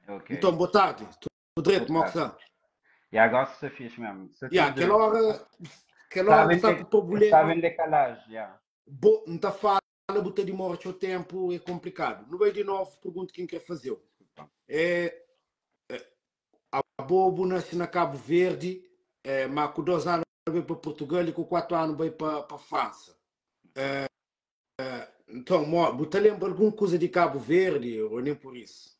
Ok. Então, boa tarde. Tudo direito, como é que Boa está? E agora se fixe mesmo. Se Yeah, tudo direito. aquela hora que está com Estava problema, em decalagem, já. não está fala, botar de morte o tempo, é complicado. No meio de novo, pergunto quem quer fazer. É, a Bobo nasce na Cabo Verde, mas com 2 anos veio para Portugal e com 4 anos veio para França. Então, você lembra alguma coisa de Cabo Verde ou nem por isso?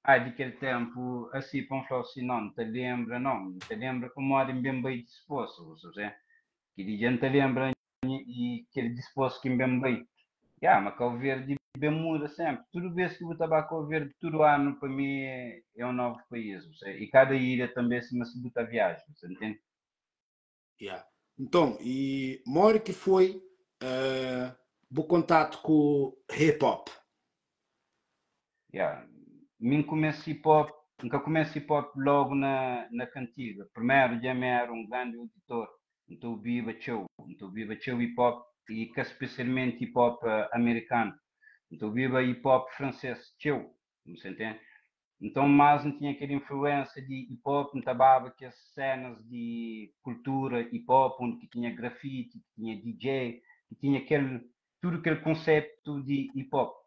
Daquele tempo, assim, para falar assim, não te lembra como era bem bem disposto, você que de gente lembra e que ele disposto que bem bem. Mas Cabo Verde bem muda sempre. Tudo vez que eu estava a Cabo Verde, todo ano para mim é um novo país, você. E cada ilha também se me a viagem, você entende? Yeah. Então, e mora que foi o contato com hip hop. Yeah. Mim comecei hip hop, nunca comecei hip hop logo na cantiga. Primeiro, já me era um grande auditor, então viva show hip hop e que especialmente hip hop americano. Então viva hip hop francês, show, você entende? Então, mais não tinha aquela influência de hip hop, não estava que as cenas de cultura hip hop, onde que tinha grafite, que tinha DJ, que tinha tudo aquele conceito de hip hop.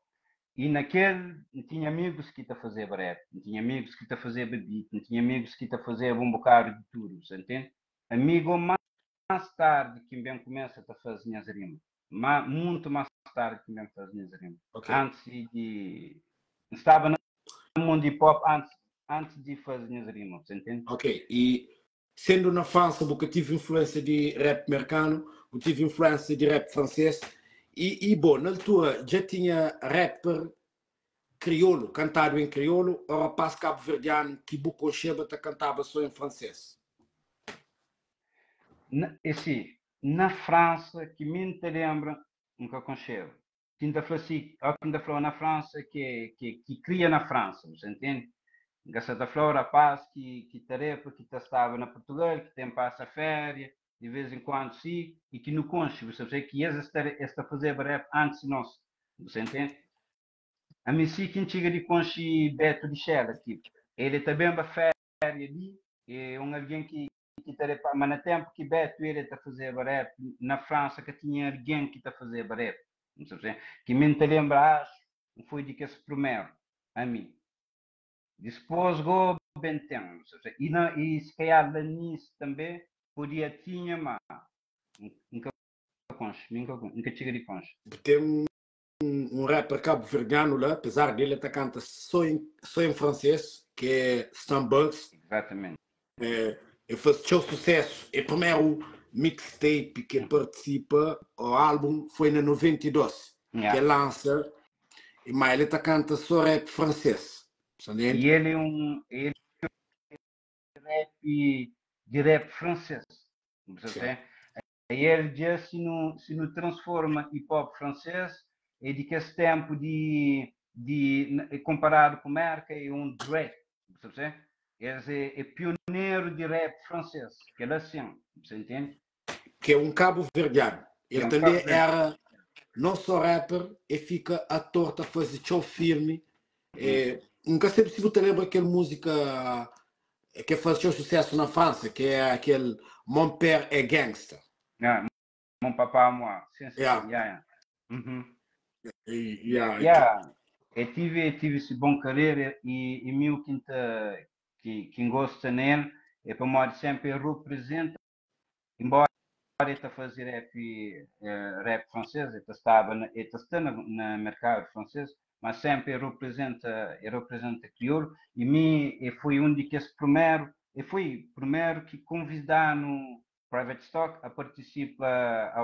E naquele, tinha amigos que te fazer rap, tinha amigos que te fazer beat, tinha amigos que te fazer um bocado de tudo, você entende? Amigo mais tarde que bem começa a fazer minhas rimas. Muito mais tarde que bem faz minhas rimas. Ok. Antes de... Estava no mundo hip hop antes de fazer minhas rimas, você entende? Ok. E sendo na França, porque tive influência de rap americano, eu tive influência de rap francês. Bom, na altura já tinha rapper crioulo, cantado em crioulo, o rapaz cabo-verdiano que Buco Sheba cantava só em francês. Sim, na França, que me te lembra, nunca conchego. Ainda falou assim, ainda falou na França, que cria na França, você entende? Gasta flor, rapaz, que tarefa, que estava na Portugal, que tem passa férias, de vez em quando sim, e que no conche, você sabe que esta fazer breve antes de nós, você entende? A mim sim que chega de conche Beto de Shell aqui. Ele também vai férias ali, é um alguém que tarefa, mas no tempo que Beto ele está fazer breve, na França que tinha alguém que está fazer breve, não sei, que me te lembra, acho, foi de que se primeiro, a mim. Depois go bem tempo, e se calhar nisso também podia tinha, mas nunca nunca chega de conche. Tem um rapper cabo-verdiano lá, apesar dele estar canta só em francês, que é Stan Bugs. Exatamente. Ele fez seu sucesso. E primeiro mixtape que participa, o álbum, foi na 92, que Yeah. lança, mas ele canta só rap francês. E ele é de rap francês. Você? E ele já se não transforma hip hop francês e de que esse tempo comparado com Merca é um Drake. Você? Ele é pioneiro de rap francês. Que ele é assim. Você entende? Que é um cabo-verdiano. Que é Ele um também cabo era não só rapper, e fica ator, a fazer show filme. Nunca sei se você lembra aquela música que faz seu sucesso na França, que é aquele Mon Père est Gangster. Yeah, mon papa, moi. Sim, sim, sim. Yeah. Yeah, yeah. Uhum. Yeah. Yeah. Tive esse bom carreira e meu que gosta nele é para morrer sempre representa, embora está a fazer rap francês, está no mercado francês, mas sempre representa crioulo e mim foi um de que esse primeiro, e foi o primeiro que convidar no Private Stock a participar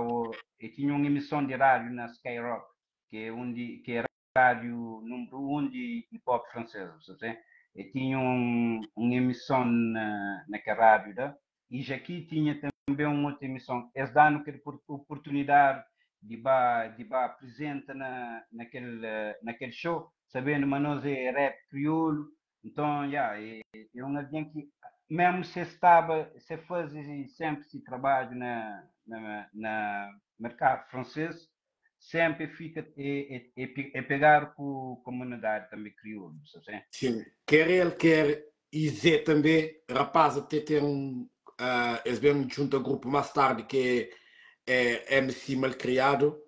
e tinha uma emissão de rádio na Skyrock, que é rádio número 1 de hip hop francês, você? E tinha uma emissão naquela rádio, né? E já aqui tinha também uma outra emissão. Eles dão que oportunidade de apresentar naquele show, sabendo que nós é rap crioulo. Então, é um alguém que, mesmo se faz sempre esse trabalho na mercado francês, sempre fica é pegar com a comunidade também crioulo, sabe? Sim, quer ele, quer Izé também, rapaz, até tem eles vêm junto ao grupo mais tarde que é MC Malcriado,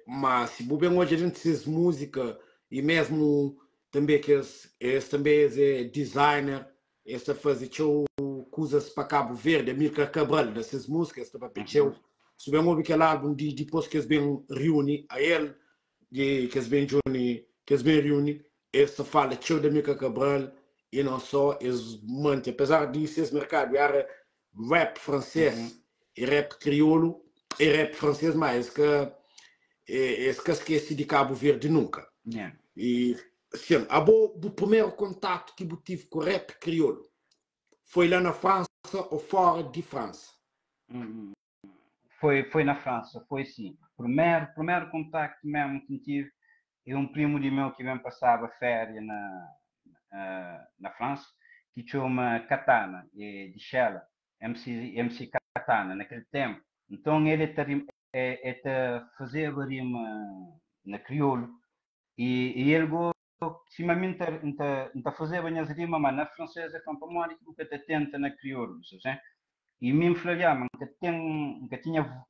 mas se bem hoje a gente fez música e mesmo também que eles também é designer, eles a fazer show coisas para Cabo Verde, Amílcar Cabral, dessas músicas, está para show. Se bem houve aquele álbum de depois que eles vêm reúne a ele, que eles vêm reúne, eles fala show da Amílcar Cabral e não só, eles mantêm, apesar disso, esse mercado era rap francês e rap crioulo, e rap francês mais que esse que esqueci de Cabo Verde nunca. Yeah. E sim, o primeiro contato que eu tive com o rap crioulo foi lá na França ou fora de França? Foi na França, foi sim. Primeiro contacto mesmo que tive é um primo de meu que vem passava férias na França, que chama Katana, de Shella, MC Katana, naquele tempo. Então ele fazia rima na crioulo e ele simamente fazia bem as rimas, mas na francesa, então, para mim, que te tenta na crioulo, sabe? E me influenciava, que tinha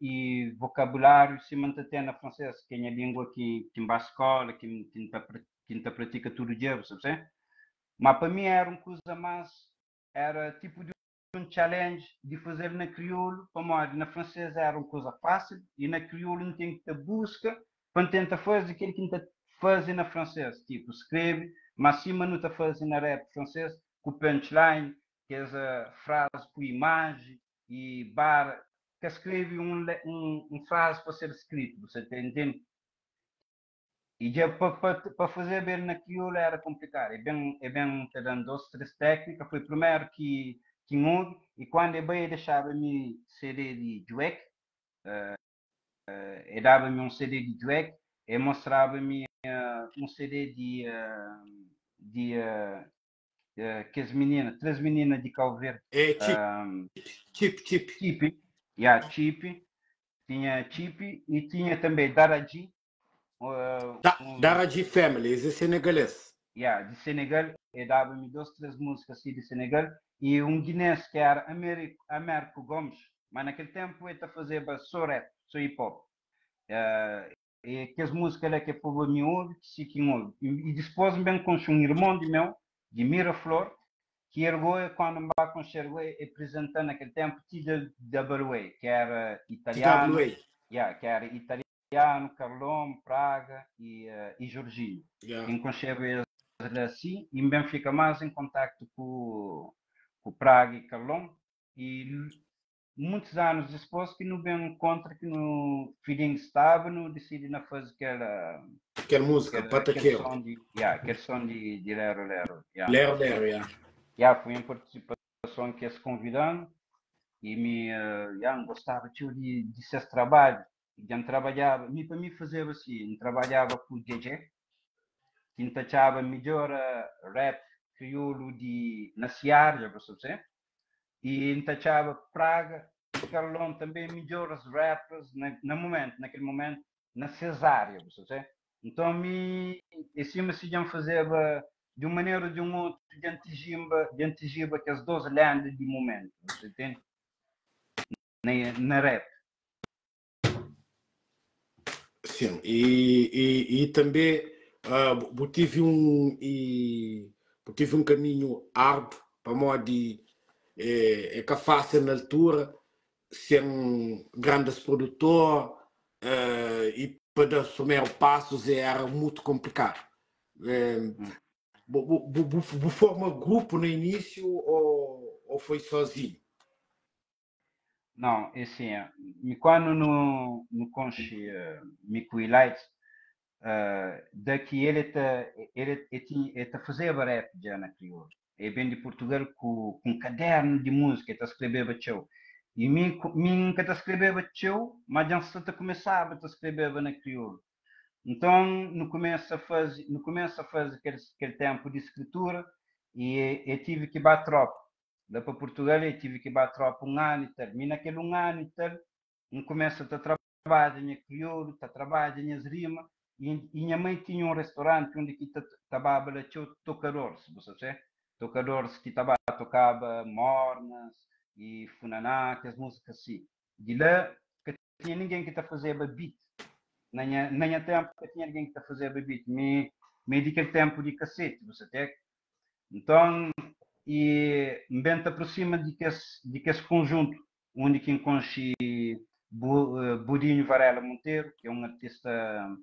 vocabulário, se mantém na francesa, que é a língua que em escola, que pratica todo dia, sabe? Mas para mim era uma coisa mais, era tipo de um challenge de fazer na crioulo, para na francesa era uma coisa fácil, e na crioulo não tem que busca, quando tenta fazer aquilo que tenta fazer na francesa, tipo escreve, mas cima não está fazendo na rap francês, com punchline, que é essa frase com imagem, e bar, que escreve frase para ser escrito, você entende? E já para fazer bem naquilo era complicado. É bem te dando duas, três técnicas. Foi primeiro que houve, e quando eu deixava-me CD de Dweck, dava-me um CD de Dweck, e mostrava-me um CD que as meninas, três meninas de Cabo Verde, É Chip. Chip, yeah, Chip, tinha Chip e tinha também Daraji, Daraji Family, esse é senegalês. yeah, de Senegal, e dava-me duas, três músicas assim de Senegal, e um guinense que era Américo Gomes, mas naquele tempo ele fazia só rap, só hip hop. E que as músicas que o povo me ouve, que se que ouve. E depois bem com um irmão de meu, de Miraflor, que ergou quando me com Xergue apresentando naquele tempo TWA, que era italiano, TWA. yeah, que era italiano, Carlão, Praga e Jorginho. Yeah. Quem concheve assim, e bem fica mais em contato com Praga e Carlão, e muitos anos depois que não bem encontra que no feeling estava, não decidi na fazer Aquela música, aquele Pataqueu. som aquele som de Lero Lero. Yeah. Lero, yeah. Yeah, foi em participação que eles convidando e gostava de ser trabalho. Já trabalhava, para mim fazer assim, trabalhava com o DJ, que entachava melhor rap crioulo na Seara, já você? E entachava Praga e Carlão também melhores rappers naquele momento, na Cesária, você? Então, em cima se já fazia de uma maneira ou de um outro, de antigiba que as duas lendas de momento, você entende? Na rap. Sim, e também tive um caminho árduo para modo de que faça na altura ser um grande produtor e para assumir passos era muito complicado. Forma grupo no início ou foi sozinho? Não, é assim, quando no conche me cuilait, daqui ele tá fazia rap já na crioulo. É bem de Portugal com um caderno de música, tá escrevendo teu. E mim que tá escrevendo teu, mas já se começava a escrever na crioulo. Então, no começo a fazer aquele tempo de escritura, e eu tive que bater tropa. Lá para Portugal, eu tive que bater tropa um ano e tal. E naquele um ano e tal, não começa a trabalhar trabalha em crioulo, trabalha em rima, e minha mãe tinha um restaurante onde que trabalhava tocadores, você sabe? Tocadores que tocava mornas e funaná, que as músicas assim. De lá, que tinha ninguém que fazia beat. Nem tempo que tinha ninguém que fazia beat. Me dediquei tempo de cassete, você sabe? Então, e bem aproxima de que esse conjunto, onde que encontre Budinho Varela Monteiro, que é um artista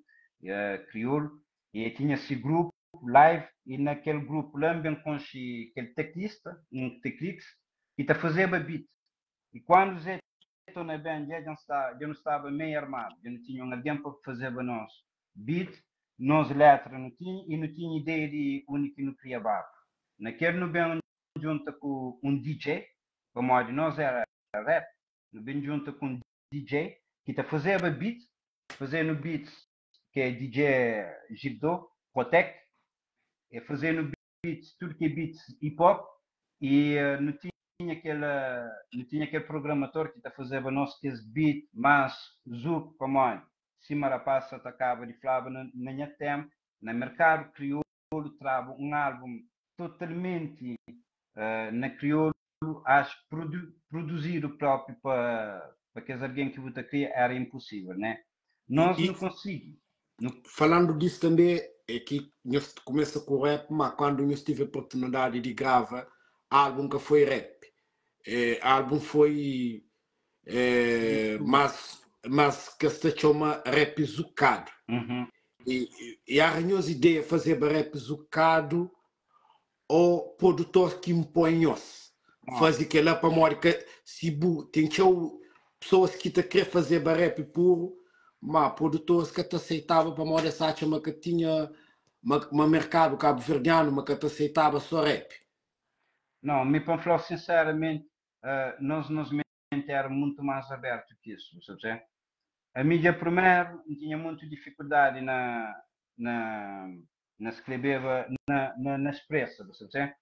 crioulo, e tinha esse grupo live, e naquele grupo lá bem encontre aquele teclista, um teclista, e está fazendo beat. E quando eu estou na banda, eu não estava meio armado, eu não tinha alguém para fazer para nós beat, nós letras não tinha, e não tinha ideia de onde que não queria bar. Naquele no bem junto com um DJ, como a de nós era rap, no bem junto com um DJ, que está fazendo beat, fazendo beats, que é DJ Gildo, Protect, é fazendo beats, tudo que é beats hip hop, e não tinha aquele programador que está fazendo nós que beat, mas zouk, como é, cima da passa acaba de falar na tempo, no mercado crioulo, trava um álbum totalmente na crioulo, acho que produzir o próprio para que alguém que você cria era impossível, né? Nós não conseguimos. Falando disso também, é que nós começa com o rap, mas quando nós tive a oportunidade de gravar, álbum que foi rap. Álbum foi mas que se chama rap zucado. Uhum. E arranhou ideia de fazer rap zucado ou produtor que impõe-os. Fazer que lá para morrer que se tem pessoas que te querem fazer rap puro, mas produtores que te aceitavam para morrer essa chama que tinha uma mercado cabo-verdiano, mas que te aceitava só rap. Não, me para falar sinceramente, nós era muito mais aberto que isso, sabe? A mídia primeiro tinha muita dificuldade na escrever na expressa, sabe?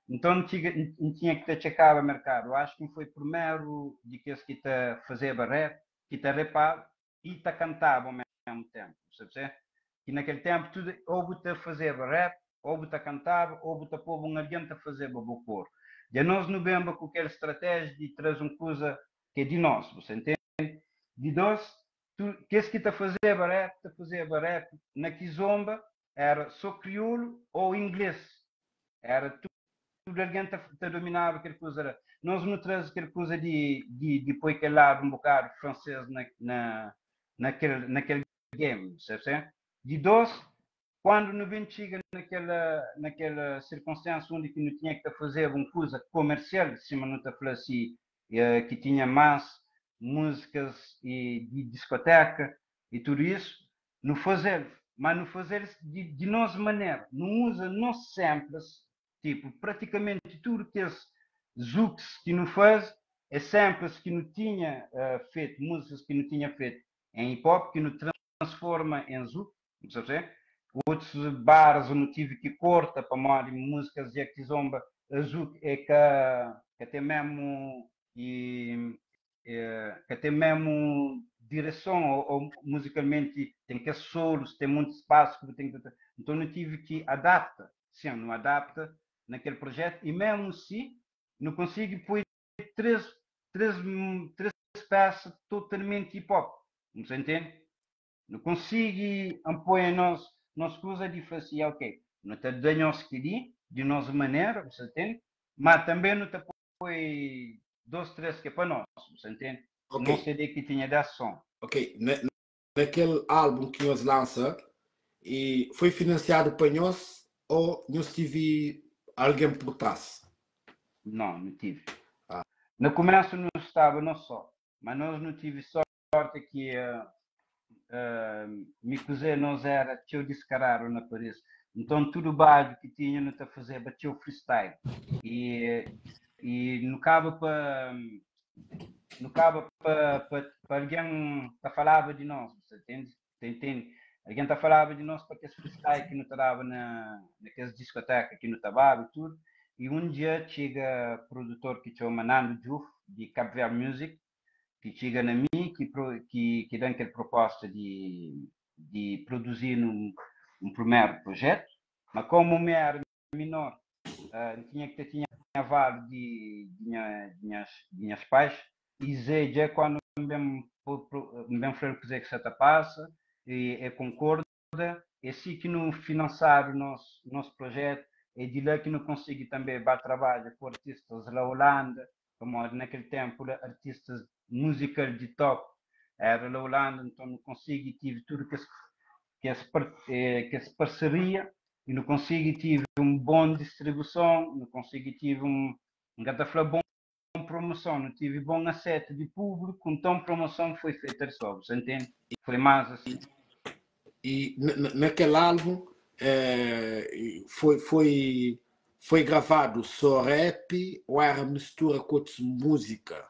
Então não tinha que te checar o mercado. Eu acho que foi primeiro de que esse que te fazia rap, que te rapava e te cantava ao mesmo tempo, sabe? E naquele tempo tudo, ou te fazia rap, ou te cantava, ou te pôr um adiante a fazer babocor. E nós não vemos com aquela estratégia de trazer uma coisa que é de nós, você entende? De nós, que esse que te fazia rap, na Kizomba, era só crioulo ou inglês. Era tudo alguém te dominava aquela coisa. Nós não trazemos aquela coisa de pôr aquele lado um bocado francês naquele game, sabe? De dois, quando não vem chega naquela circunstância onde que não tinha que fazer uma coisa comercial, se não te falar assim, que tinha mais músicas e de discoteca e tudo isso, não fazer, mas não fazer de nossa maneira, não usa nossos samples, tipo, praticamente tudo que esse Zux que não faz é samples que não tinha feito, músicas que não tinha feito em hip hop, que não transforma em Zux, não sei, outros bares eu não tive que corta para mais músicas de Kizomba, Zuk é que até mesmo que até mesmo direção ou musicalmente tem que solos, tem muito espaço que tem que então não tive que adaptar, sim, não adapta naquele projeto e mesmo se não consigo pôr três, três, três peças totalmente hip hop, não se entende? Não consigo apoiar nós coisa diferenciar, ok, não te ganhamos que de nossa maneira, você entende? Mas também não te apoia dois, três que é para nós, você entende? Okay. Não sei de que tinha de ação. Ok, naquele álbum que nós lança, e foi financiado por nós ou nós tive alguém por trás? Não, não tive. No começo não estava, não só, mas nós não tive sorte que me cozer nós era teu descarado na Paris. Então tudo baixo que tinha não te fazer bateu freestyle. E no cabo para alguém que falava de nós, você entende? Alguém que falava de nós para que esse freestyle que não estava naquelas discotecas que não estava e tudo. E um dia chega produtor que chama Nando Juf, de Cabo Verde Music, que chega na mim, que dá aquela proposta de produzir um primeiro projeto, mas como me era menor, tinha que ter aval de minhas pais, e já quando me falou que se passa, e concordo, é assim que não financiar o nosso projeto, é de lá que não consigo também trabalhar com artistas da Holanda, como naquele tempo artistas musical de top era da Holanda, então não consigo e tive tudo que essa parceria e não consigo tive uma boa distribuição, não consigo tive bom promoção, não tive bom acesso de público, então promoção foi feita só, você entende? Foi mais assim. E naquele álbum foi gravado só rap ou era mistura com outras música?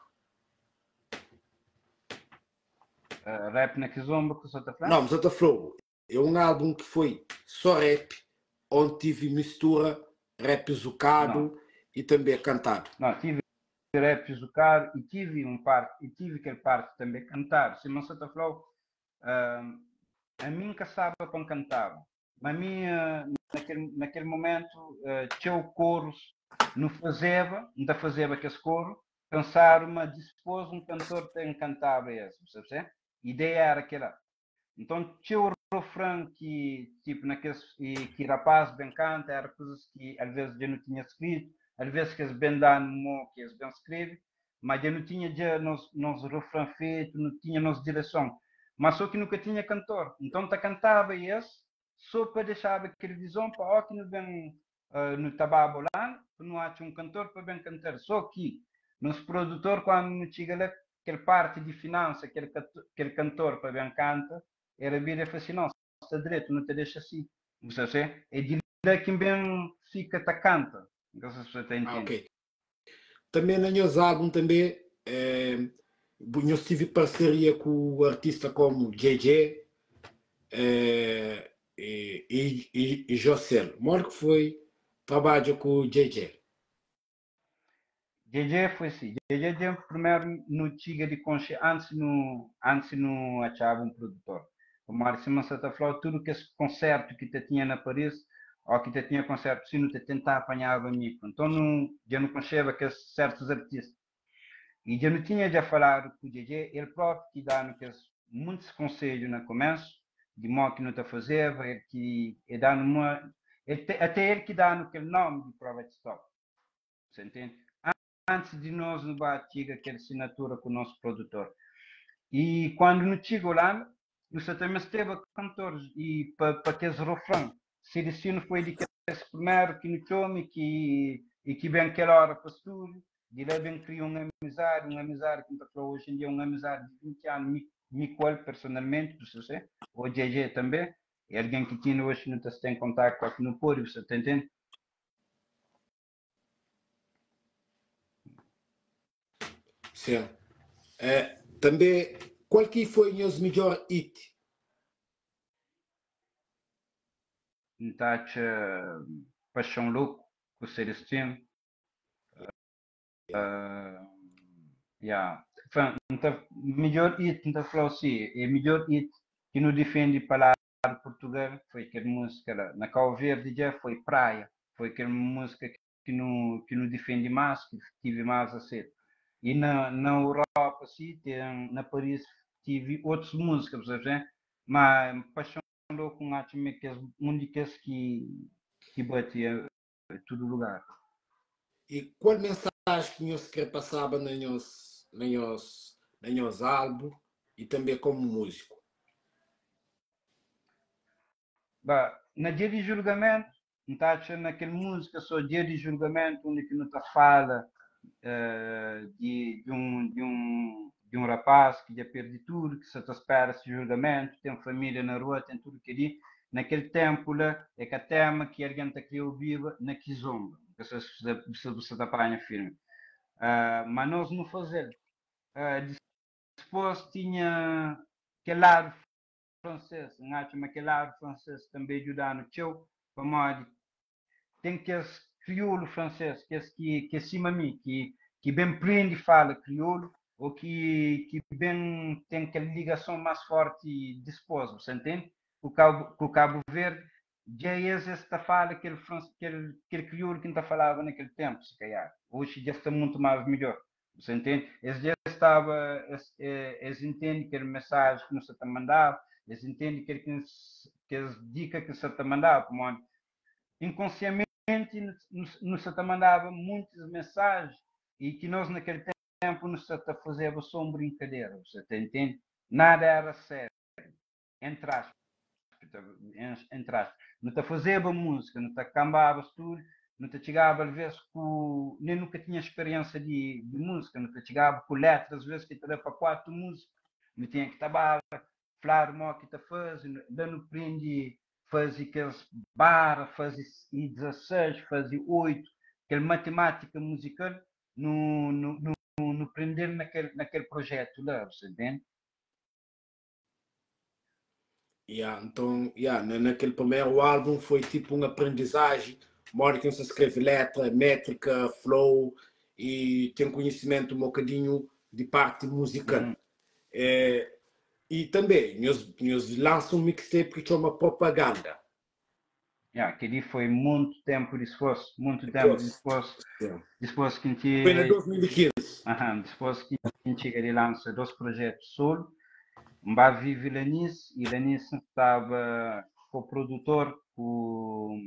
Rap na Kizomba que você está falando? Não, mas eu estou falando, é um álbum que foi só rap, onde tive mistura rap zucado e também cantado. Não, tive rap zucado e tive aquele parte também cantar. Se você está falando, a mim caçava para cantar, mas a mim naquele momento tinha o coros, não fazia aquele coro, pensar uma depois um cantor tem cantava esse, sabe? A ideia era aquela. Então tinha o refrão que tipo naqueles que rapaz bem canta, era coisas que às vezes eu não tinha escrito, às vezes que eles bem dão que eles bem escrevem, mas eu não tinha já nos refrão feito, não tinha nos direção, mas só que nunca tinha cantor, então tá cantava esse só para deixar aquele visão para que não bem no tababolano, não há um cantor para bem cantar, só que nos produtor quando não chega lá aquele parte de finança, aquele cantor para bem canta, era bem e assim, não, está direito, não te deixa assim. Você é de lá que bem fica atacante. Não sei se você está entendendo. Ok. Também na meus álbum também eu tive parceria com o artista como JJ e Jocel. Moro que foi trabalho com o JJ. JJ foi assim. JJ primeiro no Tiga de Conche, antes não achava um produtor. O Márcio Mansata falou tudo que esse concerto que te tinha na Paris, ou que te tinha concerto, se não te tentar apanhar a mim. Então não, já não concheva que certos artistas. E já não tinha já falado com o JJ, ele próprio que dá muitos conselhos no começo, de modo que não está fazendo, ele que dá até ele que dá aquele nome de Private Stock. Você entende? Antes de nós no bater aquela assinatura com o nosso produtor. E quando no chegou lá, nós também esteve cantores e para aqueles refrão. Se destino foi de que esse primeiro que no chome e que vem aquela hora para o estúdio, de lá bem criou uma amizade que está hoje em dia uma amizade de 20 anos, me qual personalmente, você, o JJ também, é alguém que tinha hoje não está em contato com aqui no Pôr, você está entendendo? Sim. Também, qual que foi o meu melhor hit? Então, Paixão Louco, com o Celestino. Yeah. Então, melhor hit, então falou assim, é melhor hit que não defende palavra de Portugal, foi aquela música lá. Na Cabo Verde já foi Praia, foi aquela música que não defende mais, que tive mais a ser. E na Europa, assim, na Paris, tive outras músicas, sabe? Mas Paixão Louco, acho que é um daqueles que batia em todo lugar. E qual mensagem que você quer passar nos álbuns e também como músico? Bah, na dia de julgamento, não está achando naquela música só dia de julgamento, onde que não está fala de um rapaz que já perde tudo, que só está espera esse julgamento, tem família na rua, tem tudo que ali. Naquele tempo lá, é que a tema que alguém está criou viva na Kizomba. Não sei se você está apanha firme. Mas nós não fazemos. Depois tinha aquele lado francês, acho que aquele lado francês também ajuda no teu, para tem que esse crioulo francês, que acima de mim, que bem prende e fala crioulo, ou que bem tem aquela ligação mais forte e disposto, você entende? Com o Cabo Verde, já é esse que fala aquele crioulo que ainda falava naquele tempo, se calhar. Hoje já está muito mais melhor, você entende? Eles já estava, eles entendem que a mensagem que nos está mandava, eles entendem que as dicas que se está mandava, como inconscientemente nos está mandava muitas mensagens e que nós naquele tempo nos está fazendo só uma brincadeira, você entende? Nada era sério, entre aspas. Entre aspas. Não te fazia música, não te cambava tudo, não te chegava às vezes com. Nem nunca tinha experiência de música, não te chegava com letras, às vezes que te dá para quatro músicas, não tinha que trabalhar, falar mal que te faz, não aprendi, fazia aqueles barra, fazia 16, fazia 8, aquela matemática musical, no aprender naquele projeto lá, você entende? Yeah, então, yeah, naquele primeiro álbum foi tipo uma aprendizagem, modo que você escreve letra, métrica, flow e tem conhecimento um bocadinho de parte musical. É, e também, nós lançam um mixtape que chama Propaganda. Aquele foi muito tempo de esforço, muito tempo de Depois, esforço. yeah. Depois que a Foi em gente, 2015. depois que a gente chega de lança dois projetos solo, um vive Lanice, e Lanice estava com o produtor, o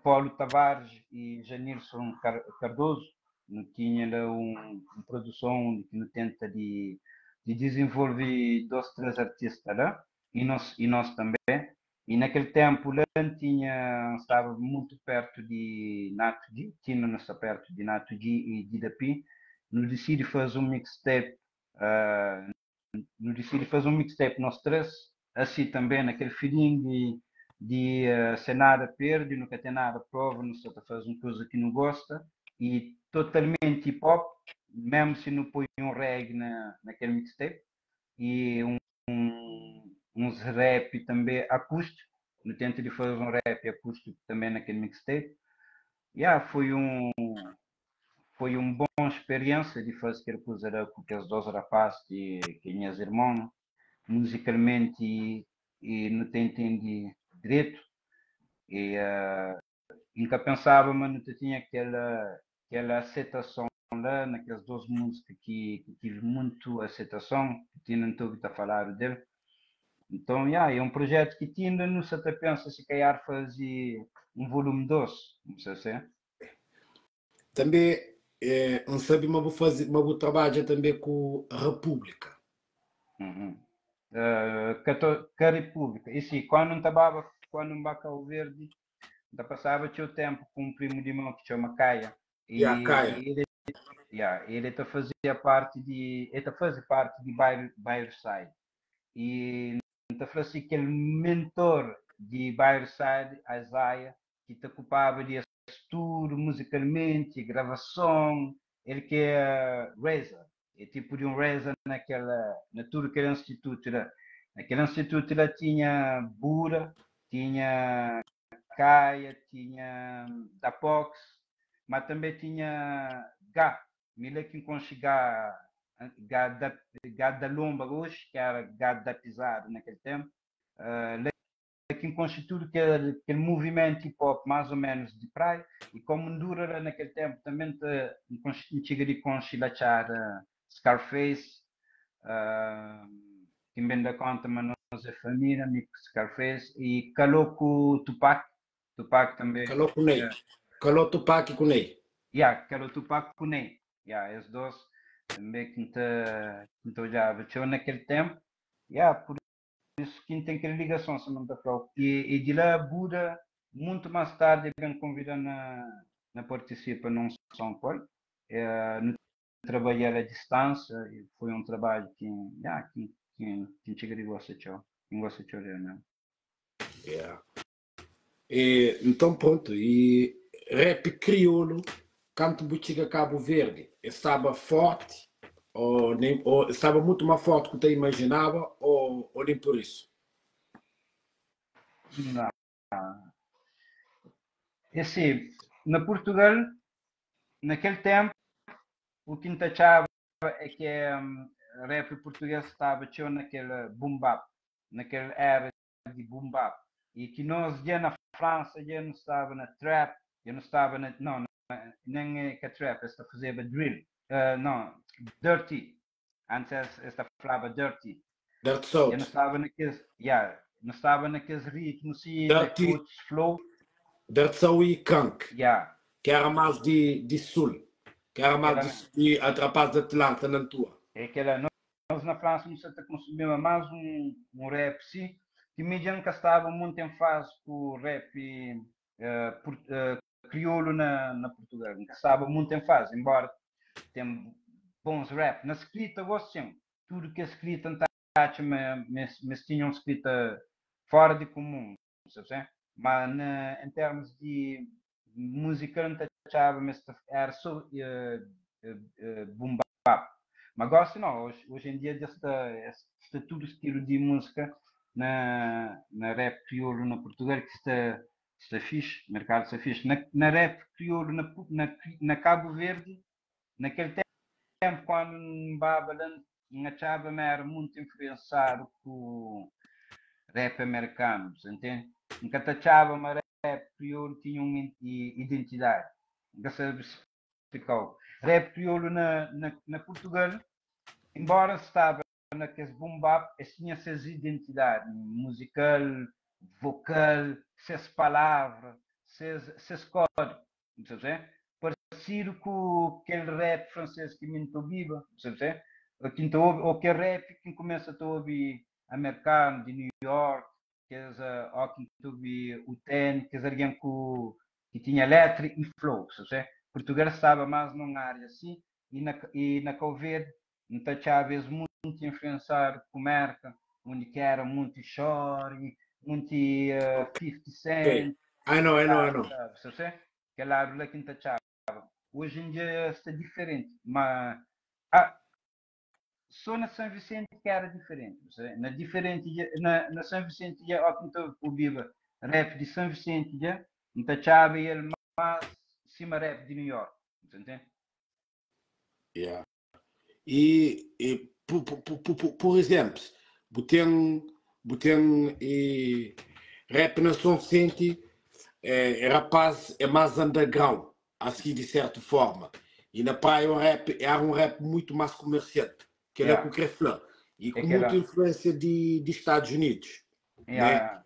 Paulo Tavares e Janilson Cardoso, não tinha lá uma produção que não tenta de desenvolver dois, três artistas lá, e nós também. E naquele tempo, lá estava muito perto de Nato G, tinha está perto de Nato G e de Dapi. Nos decidi fazer um mixtape, nós três, assim também, naquele feeling de sem nada perde, nunca tem nada prova, não só faz uma coisa que não gosta, e totalmente hip hop, mesmo se não põe um reggae naquele mixtape, e uns rap também acústico, no tento de fazer um rap acústico também naquele mixtape. Yeah, foi uma boa experiência de fazer aquela coisa com aqueles dois rapazes que minhas irmãos, musicalmente e não tem entendido direito. E nunca pensava, mas não tinha aquela aceitação lá naquelas duas músicas que tive muito aceitação, que tinham tudo a falar dele. Então, é um projeto que tinha, não se até pensa se calhar fazer um volume 2, não sei se é. Também, não sabe, mas vou trabalhar também com a República. Uhum. Que a República. E sim, quando em Bacau Verde, ainda passava o tempo com um primo de irmão que chama Caia. E a Caia. E ele fazia parte de Bairside. E então foi assim aquele mentor de Bairside, Isaiah, que te ocupava de estudo musicalmente, gravação, ele que é Reza, é tipo de um Reza na tudo aquele instituto lá. Naquele instituto lá tinha Bura, tinha Caia, tinha Dapox, mas também tinha Gá, Mila que chegar gado da lomba hoje, que era gado da pisada naquele tempo, que constitui aquele movimento hip hop mais ou menos de praia, e como Ndura naquele tempo também chega de conchilachar Scarface, que bem da conta, mas nós é família, amigo Scarface, e calou com Tupac também. Calou com Ney. Calou Tupac com Ney. Calou Tupac com Ney. Esses dois também que já tinha naquele tempo. Por isso que tem aquela ligação, se não está claro. E de lá, Buda, muito mais tarde, bem convida na participa num São Paulo. No trabalhar à distância, e foi um trabalho que chega de você, tchau. Em você, tchau, né? Yeah. E, então, pronto. E rap crioulo, canto Botiga Cabo Verde, estava forte, ou estava muito mais forte do que eu imaginava, ou nem por isso? Não. É assim, na Portugal, naquele tempo, o que achava é que rap português estava tinha naquele boom bap, naquela era de boom bap. E que nós já na França já não estava na trap, já não estava na, não, nem é que a trap, esta fazia drill, não, dirty. Antes esta falava dirty. Dirt Já não South. estava naqueles, yeah, não estava naqueles ritmos e Dirty, naqueles flow, Dirt South e Kank, yeah. que era mais de sul, que era mais Aquela, de atrapalhos de Atlanta na tua. aquela, nós na França não se consumia mais rap, sim, que mesmo nunca estava muito em fase com o rap crioulo na Portugal, nunca estava muito em fase, embora tem bons rap. Na escrita, gosto sim, tudo que é escrita não está, mas tinham escrita fora de comum, sabe? Mas em termos de música não achava, mas era só boom bap. Mas gosto não, hoje em dia este tudo estilo de música na rap crioulo na Portugal que está fixe, o mercado está fixe. Na rap crioulo na Cabo Verde, naquele tempo quando Babalan achava era muito influenciado por rap americano, entende? Nunca achava uma rap crioulo tinha uma identidade. Nunca se explicou. Rap crioulo na Portugal, embora estava naqueles boom bap, tinha essas identidades musical, vocal, essas palavras, essas códigos, sabe? Parecido com aquele rap francês que me viva, sabe? Ou aquele rap que começa a ouvir americano de New York, que é ou que ouvir o Ten, que é alguém que tinha letra e flow, sabe? Portugal estava mais numa área assim, e na Covid não estava vezes muito influenciado por marca, onde que era muito chore, muito 50 Okay. Cent, I know, I know, I know. sabe? Que lado lá que não estava. Hoje em dia está diferente, mas ah, só na São Vicente que era diferente. Sabe? Na São Vicente, já, ó, então, o Biba, rap de São Vicente, já, não estava ele mais cima rap de New York, entende? Yeah. Por exemplo, Buten rap na São Vicente rapaz é mais underground, assim de certa forma. E na praia o rap era um rap muito mais comercial, que ele é com o Yeah. Creflan, e É com que muita ela, influência de Estados Unidos, né? yeah,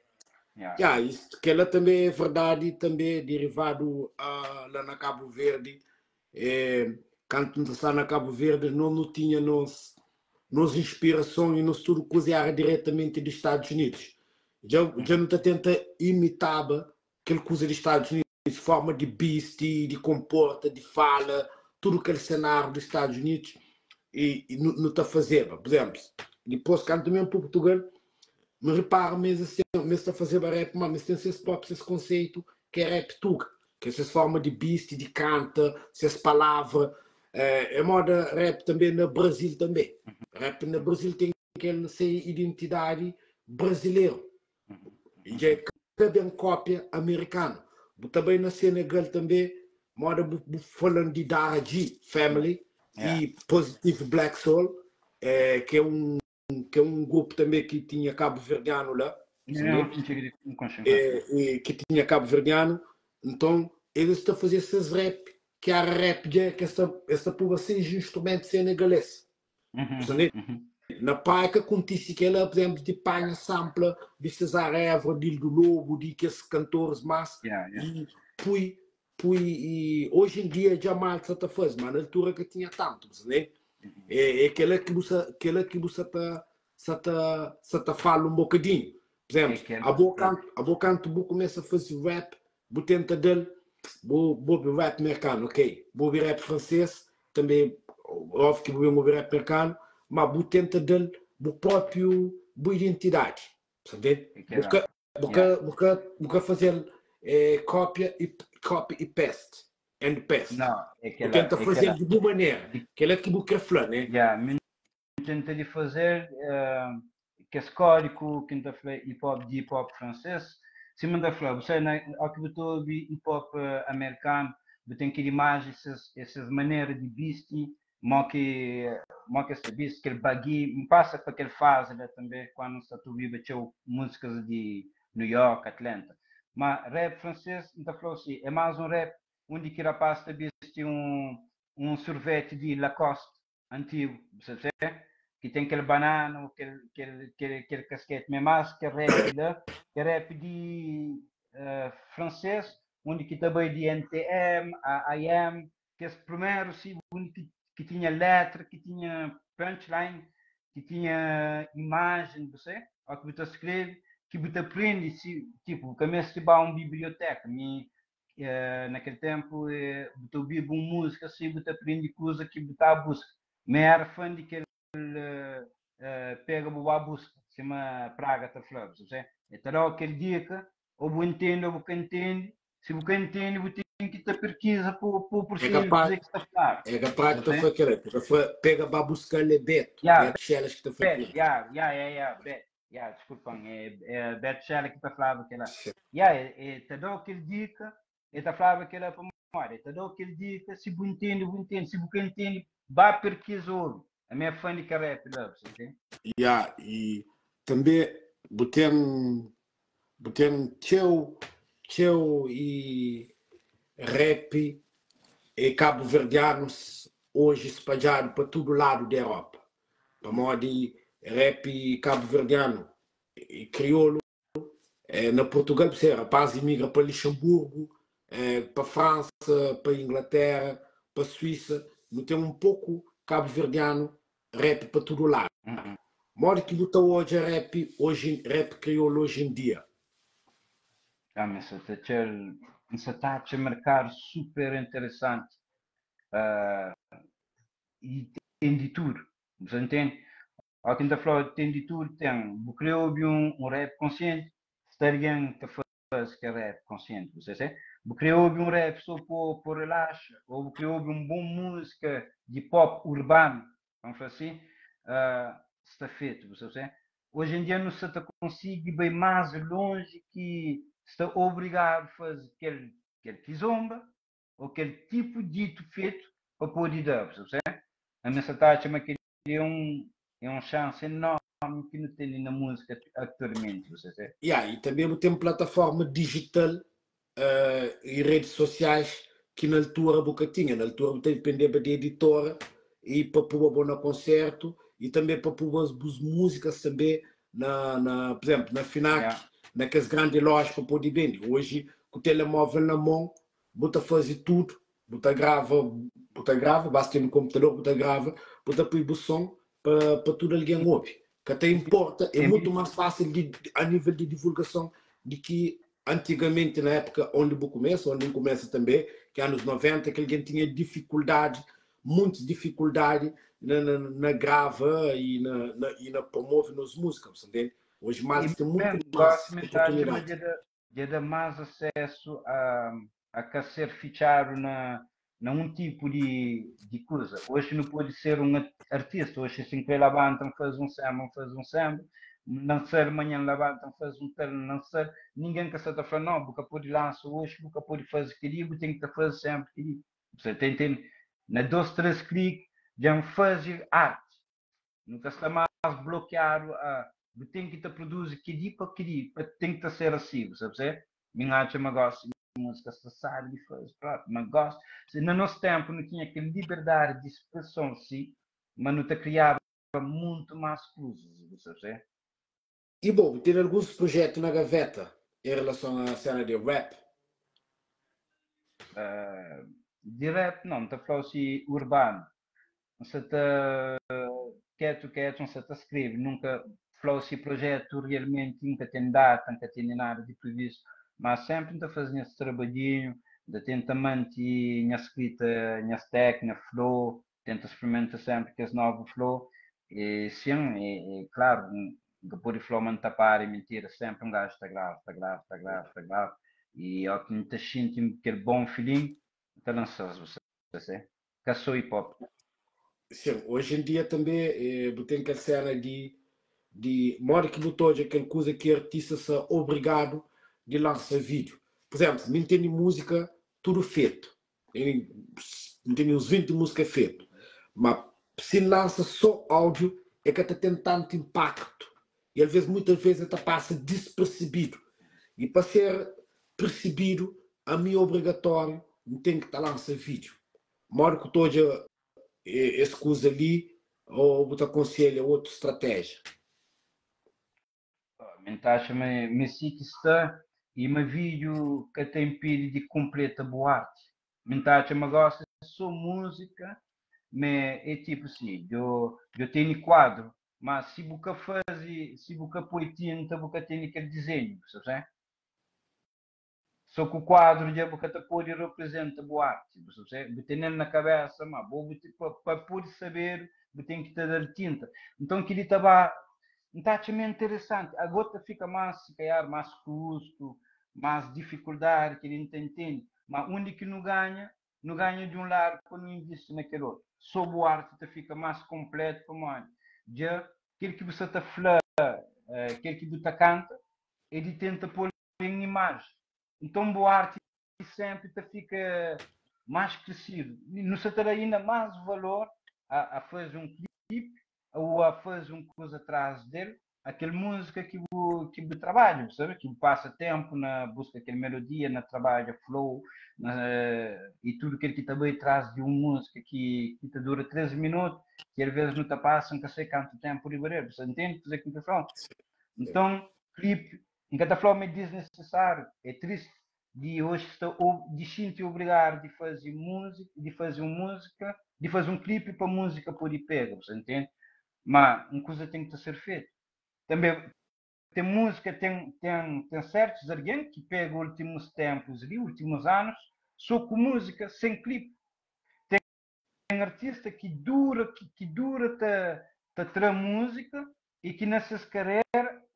yeah, Yeah, isso, que ela também é verdade, também é derivado lá na Cabo Verde. É, quando está na Cabo Verde, não tinha nos inspiração e nos tudo cozinhar diretamente dos Estados Unidos. Já não tenta imitar aquele coisa dos Estados Unidos, forma de beast, de comporta, de fala, tudo aquele cenário dos Estados Unidos e não está fazendo. Por exemplo, depois quando também para Portugal, me reparo mesmo assim, mesmo está a fazer rap, mas tem esse próprio esse conceito que é rap tuga, que é essa forma de beast, de canta, essas palavras. É moda rap também no Brasil também. Rap no Brasil tem aquela identidade brasileira. E já é bem cópia americana. Também no Senegal também, moda falando de Daraji Family yeah. e Positive Black Soul, que é um grupo também que tinha cabo-verdiano lá, Não, entendeu? não tinha não consigo. Que tinha cabo-verdiano, então eles estão a fazer esses rap, que era rap que essa população de instrumento senegalês. Entendeu? Na praia que acontece que ela, por exemplo, de Panha Sampla, de Cesar Évora, de do Lobo, de que esses cantores mais, Yeah, yeah. e e hoje em dia já mal se está fazendo, mas na altura que tinha tanto, né? É aquela que você tá fala um bocadinho. Por É exemplo, que a boca começa a fazer rap, vou tenta dele, vou rap americano, ok? Vou ouvir rap francês, também, óbvio que vou ouvir rap americano, mas vou tenta dele, vou próprio, boa identidade, sabe? é que era. Vou fazer cópia e paste, and paste. Não, Vou tentar é que fazer era. de boa maneira, que ele é que vou querer, né? Yeah, tentei fazer que esse código que está hip hop francês, se me dá falar, você ao que eu hip hop americano, eu tenho que ir mais essas maneiras de beast, que sabia que ele bagui me passa para aquele fase né, também quando está tu vive tinha músicas de New York, Atlanta. Mas rap francês, então falou assim, é mais um rap onde que rapaz também tinha um sorvete de Lacoste antigo, você que tem aquele banano, aquele casquete, mas mais que rap lá, que rap de francês, onde que também de NTM, AM, que esse primeiro sim, que tinha letra, que tinha punchline, que tinha imagem, você, ao que você escreve, que você aprende, tipo, começa a ir uma biblioteca, naquele tempo, você ouve uma música, assim, você aprende coisa que você está a busca. Mas era fã de que pega a busca, se chama Praga, tá falando, você? Então, aquele dia que, ou você entende, ou você entende, se você entende, você tem que ter pesquisa por É si, ele capaz, dizer que está claro. é capaz que Você? está aquele, pega para buscar ele Yeah, Beto Chelas que está Bet, aquilo. desculpa, Bet Shelley que está falando que ela, te dou aquele dica, e está falando que ela para memória, te dou aquele dica, se você entende, se você entende, vá pesquisar. A minha fã de carré, você entende? E também botem teu e rap e cabo-verdianos hoje espalhado para todo lado da Europa. Para modo de rap cabo-verdiano e crioulo. Na Portugal, você rapaz imigra para Luxemburgo, para França, para Inglaterra, para Suíça. Não tem um pouco cabo-verdiano rap para todo lado. Modo que luta hoje hoje rap crioulo hoje em dia. Mas esse está a mercado super interessante. E tem de tudo, você entende? Ao quinta flor tem de tudo, tem, porque houve um rap consciente, estaria que faz que é rap consciente, você sabe? Porque houve um rap só por relaxo, ou porque houve uma boa música de pop urbano, vamos fazer assim, está feito, você sabe? Hoje em dia não se consegue bem mais longe que está obrigado a fazer aquele kizomba, ou aquele tipo de dito feito para poder dar, você sabe? A minha taxa é uma chance enorme que não tem na música atualmente, você sabe? E também tem plataforma digital e redes sociais que na altura boca tinha. Na altura dependia de editora e para pôr no concerto e também para pôr as músicas também por exemplo, na FINAC, naquelas grandes lojas para poder vender. Hoje, com o telemóvel na mão, bota fazer tudo, bota grava, basta ter no computador, bota grava, bota põe o som para tudo alguém ouvir. Que até importa, é muito mais fácil a nível de divulgação de que antigamente, na época onde eu começo também, que é anos 90, que alguém tinha dificuldade, muita dificuldade na grava e na promover nas músicas, entende? Hoje mais tem muito mais oportunidade. De dar mais acesso a ser fichado na um tipo de coisa. Hoje não pode ser um artista, hoje assim que levantam, faz um samba, lançar amanhã levantam, faz um terno, lançar, ninguém que está falando, não, porque pode lançar hoje, porque pode fazer querido, tem que fazer sempre querido. Você tem, na 2, 3 cliques, já faz arte. Nunca está mais bloqueado a tem que te produzir que dia para que dia, tem que ser assim, sabe? Minha arte me gosta de música, se sabe de fazer, mas gosto. No nosso tempo não tinha aquela liberdade de expressão, sim, mas não te criava muito mais coisas, sabe? E bom, tem alguns projetos na gaveta em relação à cena de rap? De rap, não, estou falando assim, urbano. Você está quieto, não se te escreve, nunca falou esse projeto realmente, nunca tem data, nunca tem nada de previsto, mas sempre está fazendo esse trabalhinho, de tenta manter a escrita, a técnica, flow, tenta experimentar sempre que é novo flow, e sim, é claro, depois de flow não tapar e mentira, sempre um gajo está grave, e ao que não está sentindo aquele bom feeling, está lançado, você, que sou hip hop. Sim, hoje em dia também tem aquela cena de modo que botou aquela coisa que artista se obrigado de lançar vídeo. Por exemplo, não tem música tudo feito. Não tem os 20 músicas feitas. Mas se lança só áudio, é que tem tanto impacto. E às vezes, muitas vezes, até passa despercebido. E para ser percebido, a mim é obrigatório, tem que estar lança vídeo. Moro que estou esse coisa ali, ou te aconselho outra estratégia. Mentacha-me, me que está e me vídeo que tem pedido de completa boate. Mentacha-me gosta só música, mas é tipo assim, eu tenho quadro, mas se você faz, se você põe tinta, você tem aquele desenho, sabe? Só que o quadro de você pode representa boate, sabe? Você tem na cabeça, mas para poder saber, você tem que ter tinta. Então, que ele estava um taxamento interessante. A gota fica mais, se calhar, mais custo, mais dificuldade que ele não entende. Mas onde que não ganha de um lado quando não investe naquele outro. Sob o arte fica mais completo para mais. Já aquilo que você está falando, aquilo que você canta, ele tenta pôr em imagem. Então, boa arte sempre fica mais crescido. Não se terá ainda mais valor a fazer um clipe ou a fazer uma coisa atrás dele, aquela música que o trabalho, sabe? Que passa tempo na busca daquela melodia, na trabalho, flow, e tudo aquilo que também traz de uma música que te dura 13 minutos, que às vezes não te passa, não sei quanto tempo de ver, você entende? Fazer com que então, clipe, em cada forma é desnecessário, é triste de hoje estar de sentir obrigado de fazer um clipe para música por ir pega, você entende? Mas uma coisa tem que ser feita. Também tem música, tem certos alguém que pegam últimos tempos ali, últimos anos, só com música, sem clipe. Tem artista que dura ter música e que nessas carreiras,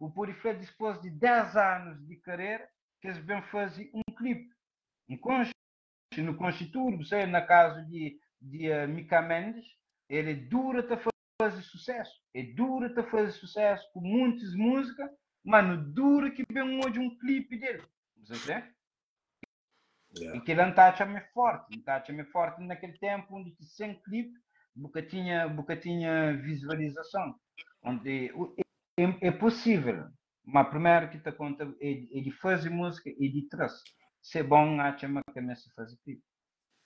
o Purifé depois de 10 anos de carreira, que eles bem fazem um clipe. No Constituto, você na casa de Mica Mendes, ele dura a fazer sucesso. É dura a fazer sucesso com muitas músicas, mas não dura que bem hoje um clipe dele. Você vê? Yeah. E que ele não forte naquele tempo onde sem clipe nunca tinha visualização. Onde é possível, mas primeiro que te conta é de fazer música e de traço. Se é bom, acha que começa a fazer clipe.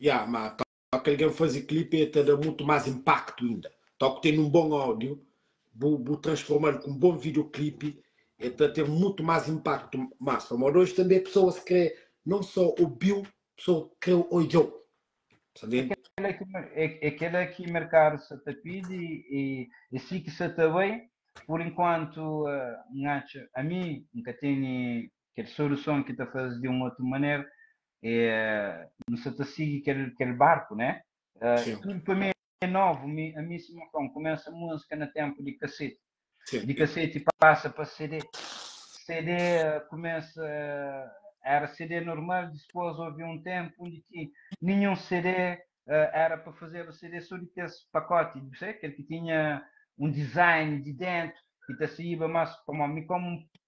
Yeah, mas aquele que fazer clipe te dá muito mais impacto ainda. Então, tem um bom áudio, vou transformar com um bom videoclipe, e ter muito mais impacto. Mas, mas hoje também pessoas que não só ouviu, pessoas que ouviu. Aquele que mercado se te pede e se que se te bem, por enquanto, a mim, nunca tenho aquela solução que te faz de uma outra maneira, não se te siga aquele barco, né? Tudo para mim é novo, a mim se começa a música no tempo de cassete. Sim. De cassete passa para CD. CD começa, era CD normal, depois houve um tempo onde nenhum CD era para fazer o CD só de ter esse pacote, aquele que tinha um design de dentro, que te saía mais como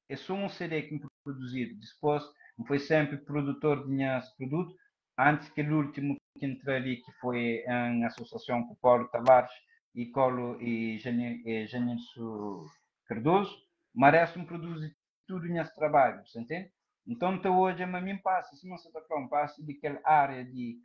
é só um CD que me produzido, depois foi sempre produtor de esse produto, antes que o último que entrei ali, que foi em associação com o Paulo Tavares e Colo e Janilson Cardoso, mas resta-me produzir tudo nesse trabalho, você entende? Então, hoje, a mim passa, se não se está passa daquela área de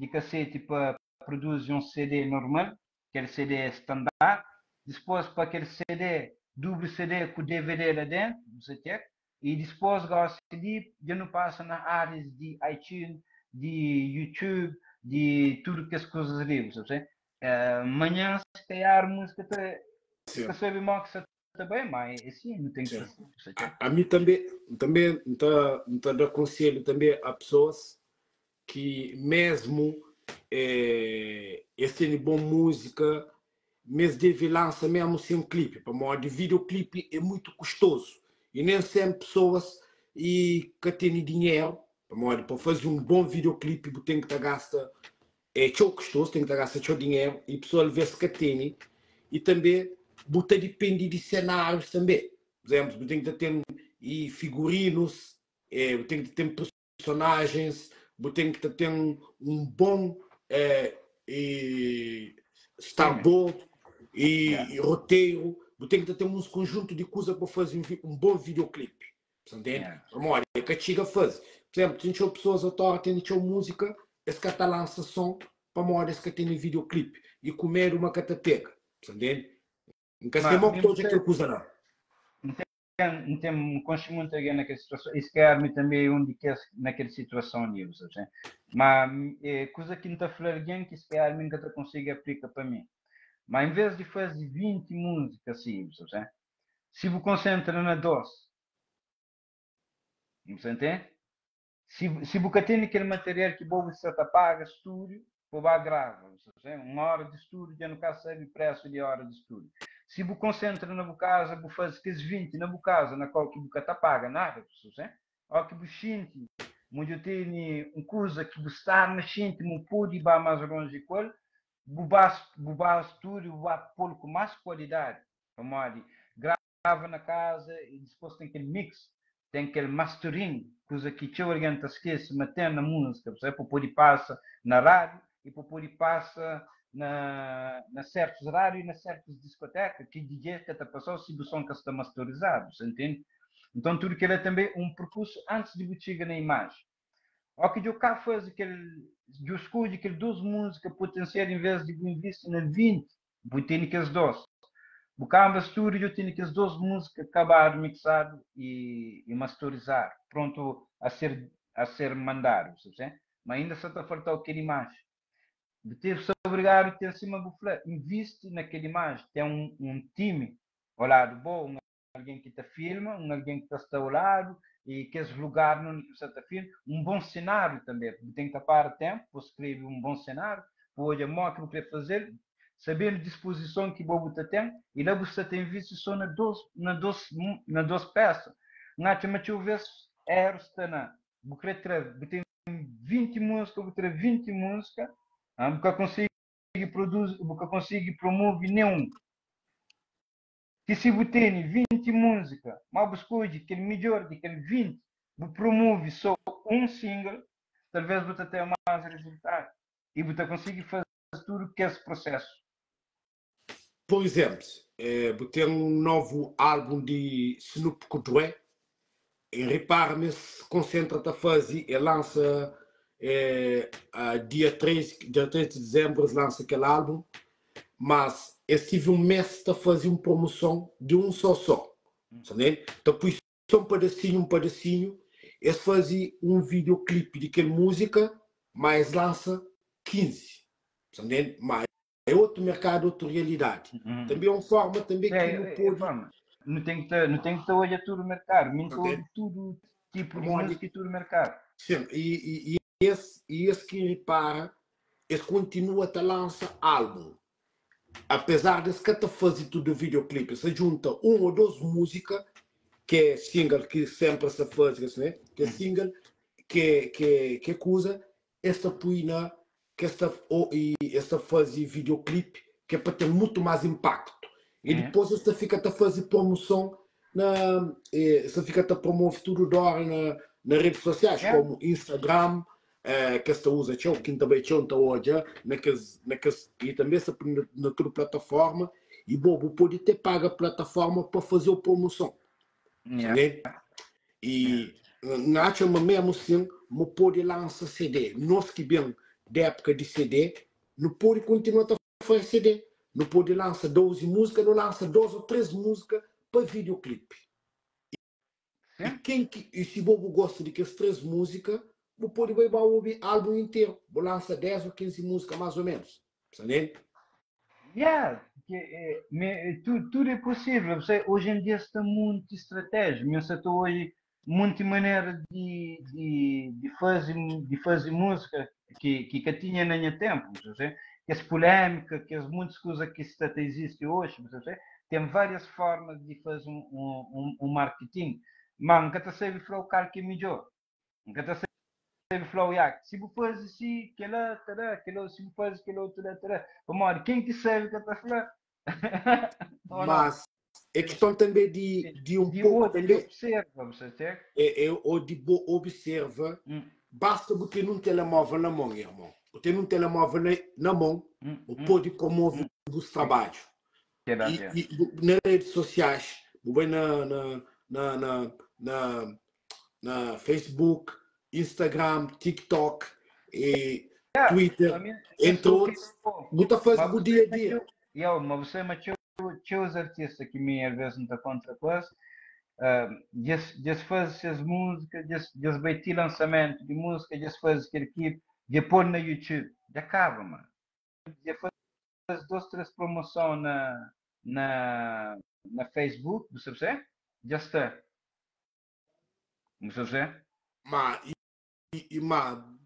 cassete para produzir um CD normal, aquele CD standard, depois para aquele CD, duplo CD com DVD lá dentro, você quer? E depois gosta de já não passa nas áreas de iTunes, de YouTube, de tudo que as coisas ali, você amanhã, se calhar, música está sabe mal que você também, mas assim, não tem que ser. A mim também então, aconselho também a pessoas que mesmo têm boa música, mas deve lançar mesmo sem um clipe, para modo de videoclipe é muito custoso e nem sempre pessoas que têm dinheiro para fazer um bom videoclipe tem que gastar muito custoso, tem que gastar muito dinheiro e pessoas vê se que tem e também você depende de cenários também. Por exemplo, tem que ter figurinos, tem que ter personagens, tem que ter um bom storyboard e roteiro. Tem que ter um conjunto de coisas para fazer um bom videoclipe. Entende? Olha, que chega a fazer. Por exemplo, tem pessoas autoras, tem música, esse que está lança som para morar esse que tem videoclipe e comer uma catateca. Entende? Nunca tem uma coisa que coisa não. Não tem consciência muito aqui naquela situação. Isso quer-me também onde que naquela situação ali, sabe? Mas coisa que não está falando que se quer nunca te consigo aplicar para mim. Mas em vez de fazer 20 músicas assim, sabe? Se você concentra na doce, você entende? Se você tem aquele material que você paga estúdio, você grava, uma hora de estúdio, já não sabe o preço de hora de estúdio. Se você concentra na casa, você faz aqueles 20 na casa, na qual que você paga nada, ou que você sente, onde tem uma coisa que você está na sente, não pode ir mais longe de qual, você vai estúdio, vai pôr com mais qualidade, grava na casa e depois tem aquele mix, tem aquele mastering, coisa que te orienta esquece, meter na música, para poder passar na rádio e para poder passar na certos rádios e na certas discotecas, que DJ que está passando se o som que está masterizado, você entende? Então tudo que é também um percurso antes de você chegar na imagem. O que eu cá faz aquele, eu escolho aquele 12 músicas potencial em vez de investir na 20, vou ter aqueles 12. O Canva Studio eu tenho aquelas 12 músicas acabado, mixado e masterizado, pronto a ser mandado, sabe? Mas ainda só está faltando aquela imagem. De ter-se obrigado a ter cima do flare, investe naquela imagem, tem um time ao lado bom, alguém que te filma, alguém que está ao lado e que esse lugar no que você está filma, um bom cenário também, tem que tapar tempo, para escrever um bom cenário, para olhar o que eu quero fazer, saber a disposição que você tem, e lá você tem visto só na 12 peças. Não tem mais uma vez, está na, você tem 20 músicas, você tem 20 músicas, você consegue produzir, você consegue promover nenhum. Que se você tem 20 músicas, mas você escolhe aquele melhor daquele 20, você promove só um single, talvez você tenha mais resultado. E você consegue fazer tudo que é esse processo. Por exemplo, tem um novo álbum de Snoop Couture, e repara-me, se concentra a fazer e lança dia 3 de dezembro, lança aquele álbum, mas eu tive um mês a fazer uma promoção de um só. Sabe? Então, pus um pedacinho, eles fazem um videoclipe de aquela música, mas lança 15. Sabe? Mas é outro mercado, outra realidade. Também é uma forma também que não pode... Não tem que olhar tudo o mercado, não pode tudo tipo de música e tudo o mercado. Sim, e esse que repara, esse continua a lançar álbum. Apesar de que fazer tudo videoclipe, se junta uma ou duas músicas, que é single, que sempre se faz, né? Que é single, que coisa, esta puina, que esta faz videoclipe, que é para ter muito mais impacto. E depois esta fica a fazer promoção, esta fica a promover tudo nas redes sociais, como Instagram, que esta usa, que também hoje, e também na tua plataforma, e bobo pode ter paga a plataforma para fazer a promoção. E na chama mesmo assim, não pode lançar CD. Nós que bem da época de CD, não pode continuar a fazer CD. Não pode lançar 12 músicas, não lança 2 ou 3 músicas para videoclipe. E se bobo gosta de que as 3 músicas, você pode ouvir o álbum inteiro. Você lança 10 ou 15 músicas, mais ou menos. Sabe? Tudo é possível. Hoje em dia está muito estratégia. Mas hoje muita maneira de fazer música que tinha nem tempo. Que as polêmicas, que as muitas coisas que existem hoje. Tem várias formas de fazer um marketing. Mas nunca está sempre falar o cara que é melhor. Nunca está sempre falar se você faz assim, se você faz aquilo, vamos quem que sabe que está falando? Mas é questão também de um pouco também. Observa, você ou de observa. Basta você ter um telemóvel na mão, irmão. Você ter um telemóvel na mão, o pode promover os trabalhos. E nas redes sociais, bem na Facebook, Instagram, TikTok, e Twitter, entre outros, muita faz o dia a dia. Mas você os artistas que me às vezes não está contra coisa, já se faz as músicas, já se vai ter lançamento de música, já se faz aquele clipe, já pôr na YouTube, já acaba, mano. Já faz 2-3 promoções na Facebook, você sabe? Já está. Você sabe?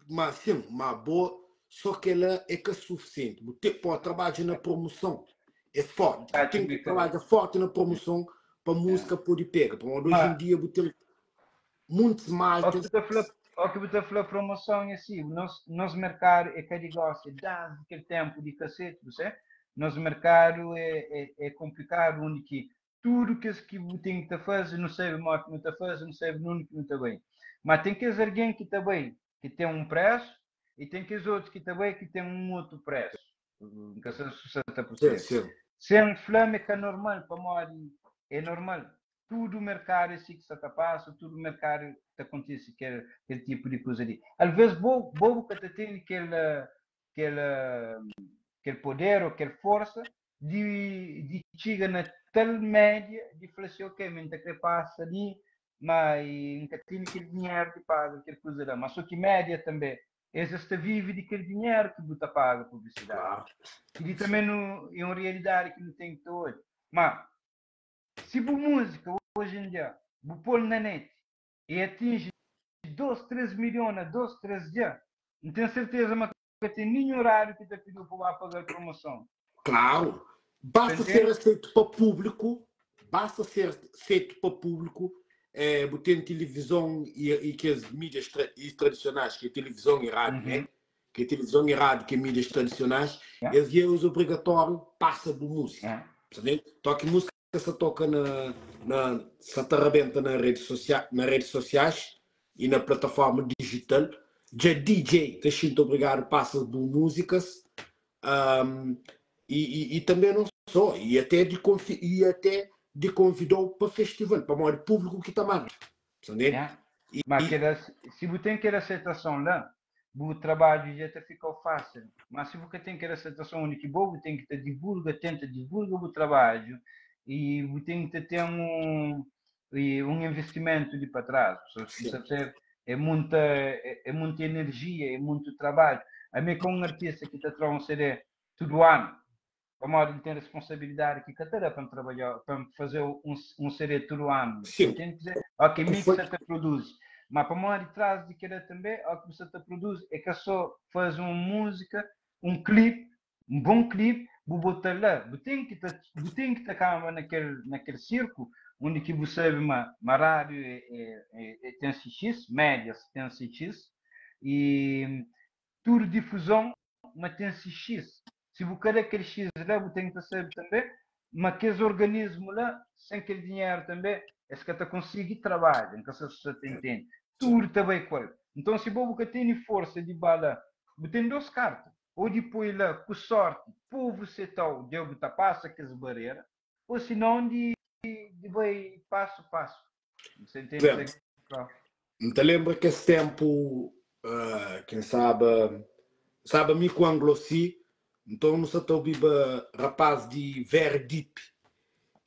Mas sim, mas boa, só que ela é que é suficiente. Você pode trabalhar na promoção, é forte. Tem que trabalhar forte na promoção para a música poder pegar. Hoje em dia, você tem muitos mais. O que você falou, promoção é assim, nosso mercado é que negócio, dá aquele tempo de cacete, você? Nosso mercado é complicado, onde que tudo que você tem que fazer, não sabe o que não está fazendo, não sabe o que não está bem. Mas tem que haver alguém que está bem, que tem um preço, e tem que os outros que estão bem, que tem um outro preço. Que se 60%. Sem flâmica é normal, para morrer, é normal. Tudo o mercado é assim que se passa, tudo o mercado que acontece aquele tipo de coisa ali. Às vezes, bobo que tem aquele poder ou aquela força de chegar na tal média de falar assim, ok, mas que passa ali, mas nunca tem aquele dinheiro que paga aquela coisa lá. Mas só que média também, existe vive de aquele dinheiro que você paga a publicidade. Claro. E também é uma realidade que não tem todo. Mas, se a música hoje em dia, vou pôr na net e atinge 2, 3 milhões, 2, 3 dias, não tenho certeza que tem nenhum horário que te pediu para pagar promoção. Claro, basta ser aceito para o público, tem televisão e que as mídias tradicionais, que é televisão e rádio, né? Que é televisão e rádio, que é mídias tradicionais, eles é obrigatório, passa de música. Toca música se toca se arrebenta nas redes sociais e na plataforma digital. Já DJ, que é obrigado, passa de músicas. E também não só, e até de convidou para o festival, para o maior público que está mais. Mas se você tem aquela aceitação lá, o trabalho já ficou fácil. Mas se você tem aquela aceitação onde que você tem que tenta divulgar o trabalho e você tem que ter um investimento de para trás. É muita energia, é muito trabalho. A mim, como um artista que está trazendo um CD todo ano, como ele tem responsabilidade que cada para trabalhar, para fazer um CD todo ano. Entende dizer? Ok, mix até produz. Mas para mim, atrás de querer também, o que você produz é que só faz uma música, um clipe, um bom clipe, vou botar lá. Você tem que estar naquele circo, onde que você sabe uma rádio tem CX, médias tem CX, e tudo difusão, mas tem CX. Se você quer aquele X lá, você tem que saber também, mas aqueles organismos lá, sem aquele dinheiro também, é que você consegue trabalhar, que você entende. Tudo também com ele. Então, se você tem força de bala, você tem 2 cartas. Ou depois lá, com sorte, por você tal, de você passa aquelas barreiras, ou se não, de vai passo a passo. Você entende? Não te lembra que esse tempo, quem sabe a mim com Anglossi, então não se está ouvindo rapaz de Verdip,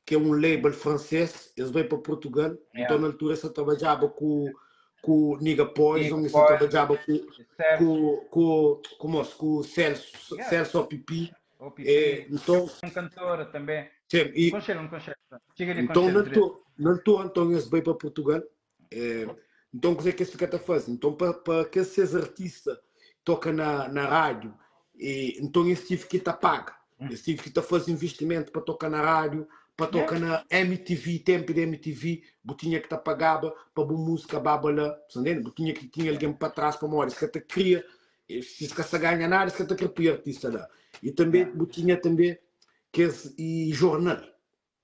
que é um label francês, eles vêm para Portugal, então na altura se trabalhava com Nigga Poison, e se trabalhava com o Celso Pipi. Então, um cantor também. Então na altura então eles vêm para Portugal. Então, o que é que está fazendo? Então, para que esses artistas tocam na rádio, então esse tive que estar paga. Esse tive que estar fazendo investimento para tocar na rádio, para tocar na MTV, tempo de MTV, tinha que estar pagava para boa música, babala, tinha que tinha alguém para trás para morrer. Se que cria, se se ganha nada, se que cria para o artista lá. E também tinha também que e jornal,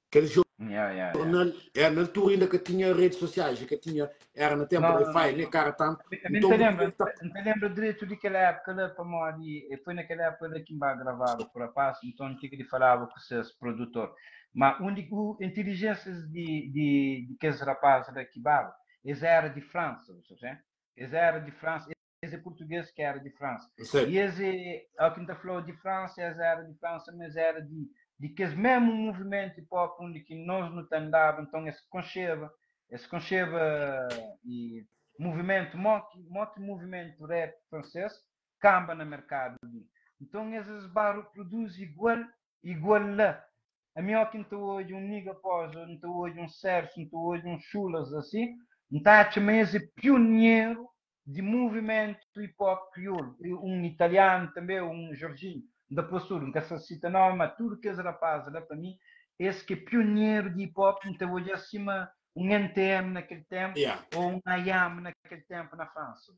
aquele Na altura ainda que tinha redes sociais, que tinha, era no tempo do Wi-Fi, né, cara, tanto. Então, não lembro direito daquela época, lá, para morrer, foi naquela época que me gravava, por acaso, então tinha que falava com os produtor. Mas único inteligências de que os rapazes daqui baba, eles eram de França, você eles eram de França, eles é português que era de França. E esse, ao que está falou de França, eles eram de França, mas era de que esse mesmo movimento hip hop onde que nós não andava, então esse concheva e movimento, muito movimento rap francês, camba no mercado. Então, esses barros produzem igual lá. A minha que não hoje um Niga Pós, não hoje um Sérgio, não hoje um Chulas, assim, não está esse pioneiro de movimento hip hop crioulo. Um italiano também, um Jorginho, da postura, que se cita não, mas tudo que esse rapaz lá para mim, esse que é pioneiro de hip hop, não hoje acima um NTM naquele tempo, ou um IAM naquele tempo na França.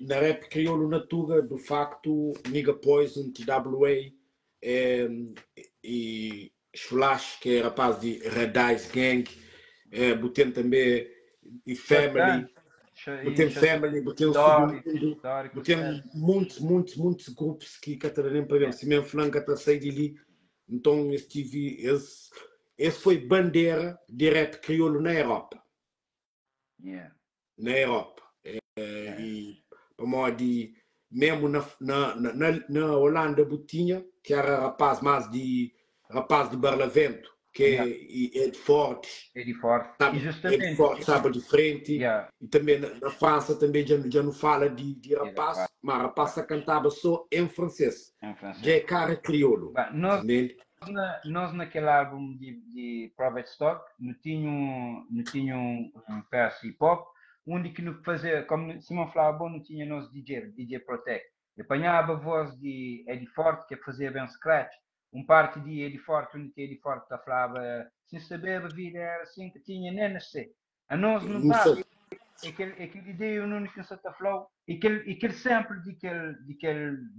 Na rap crioulo na Tuga, do facto, Nigga Poison, TWA e Slash, que é rapaz de Red Eyes Gang, Botem também e Family, Botem Family, Botem o Submundo, Botem muitos grupos que Catarina para ver, se mesmo Flanca está sair de ali, então esse foi bandeira de rap crioulo na Europa. Na Europa. E para de mesmo na Holanda Botinha, que era rapaz de Barlavento, que é de Fortes. É de Forte. É de Forte, sabe, de frente. E também na França também já não fala de rapaz, mas rapaz cantava só em francês. Já é cara crioulo. Nós naquele álbum de Private Stock não tinha um pedaço hip hop onde que não fazia, como Simão falava bom, não tinha nós DJ Protect. Eu apanhava a voz de Eddie Forte que fazia bem scratch, parte de Eddie Forte onde que Eddie Forte falava sem saber a vida era assim que tinha nem nascer. A nós não estava aquele ideia eu não tinha certa flow e aquele sample de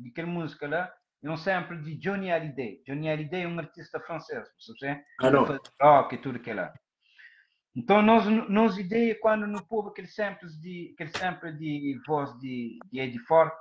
aquele música lá é um sample de Johnny Hallyday. Johnny Hallyday é um artista francês, sabe? Rock e tudo aquilo lá. Então, nós ideia quando no povo aquele sample de voz de Eddie Forte,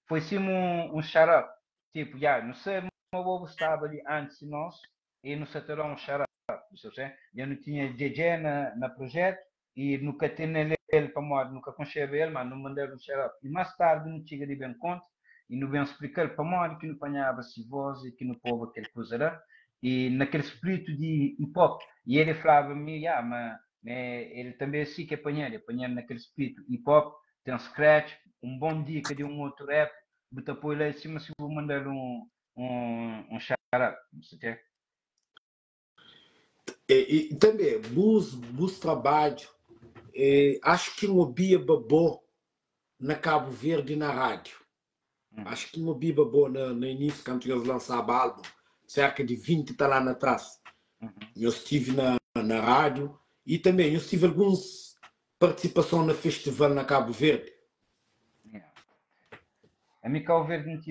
foi sim um xarope. Tipo, não sei, o povo estava ali antes de nós e não se terá um xarope, sabe? Eu não tinha DJ na projeto e nunca tinha ele para morrer, nunca concheve ele, mas não mandaram um xarope. E mais tarde não tinha de bem conta e não bem explicar para morrer que não apanhava-se voz e que no povo aquele coisa lá. E naquele espírito de hip hop. E ele falava-me, mas ele também assim que apanhando naquele espírito hip hop, tem um scratch, um bom dica de um outro rap, bota por lá em cima se vou mandar um xará, não sei o quê. E também, bus trabalho, acho que um bia babô na Cabo Verde na rádio. Acho que um bia babô no início, quando eles lançavam álbum, cerca de 20 tá lá atrás. Eu estive na rádio e também eu tive algumas participação no festival na Cabo Verde. A mim Cabo Verde não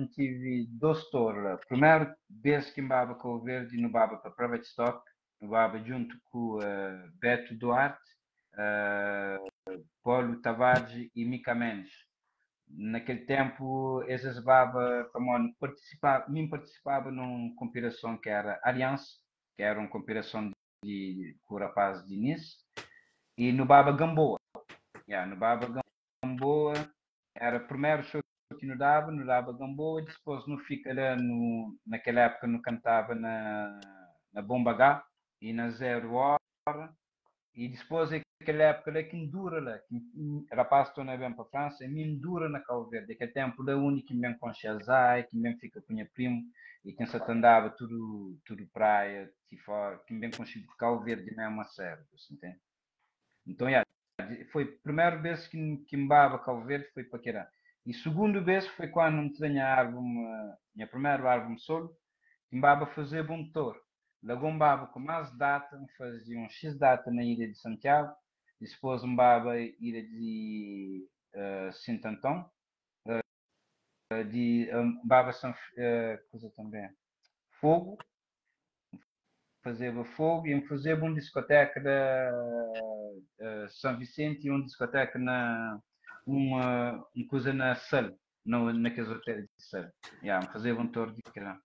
tive dois torres. Primeiro vez que embava Cabo Verde no baba para Private Stock, no baba junto com Beto Duarte, Paulo Tavares e Mica Mendes. Naquele tempo, esses baba participava numa compilação que era Aliança, que era uma compilação com o rapaz de Nice, e no baba Gamboa. No baba Gamboa era o primeiro show que nos dava Gamboa, depois não fica lá naquela época não cantava na Bomba H e na Zero Hora, e depois aquela época lá que dura lá, que rapaz estou na bem para a França, e me dura na Cabo Verde, aquele tempo lá único que me com Xazai, que me fica com minha primo, e quem se andava tudo praia, que me com Cabo Verde mesmo a sério, entende? Então, foi a primeira vez que me bava Cabo Verde, foi para Queirão. E segundo vez foi quando me tinha minha primeiro álbum solo, que me bava fazer bom tour. Logo me bava com mais data, fazia um X data na ilha de Santiago, depois me bava ilha de Santo Antão, de bava coisa também, Fogo, fazia fogo e fazia uma discoteca da São Vicente e uma discoteca uma coisa na Sal, naqueles hotéis de Sal. Yeah, fazia um tour de cá.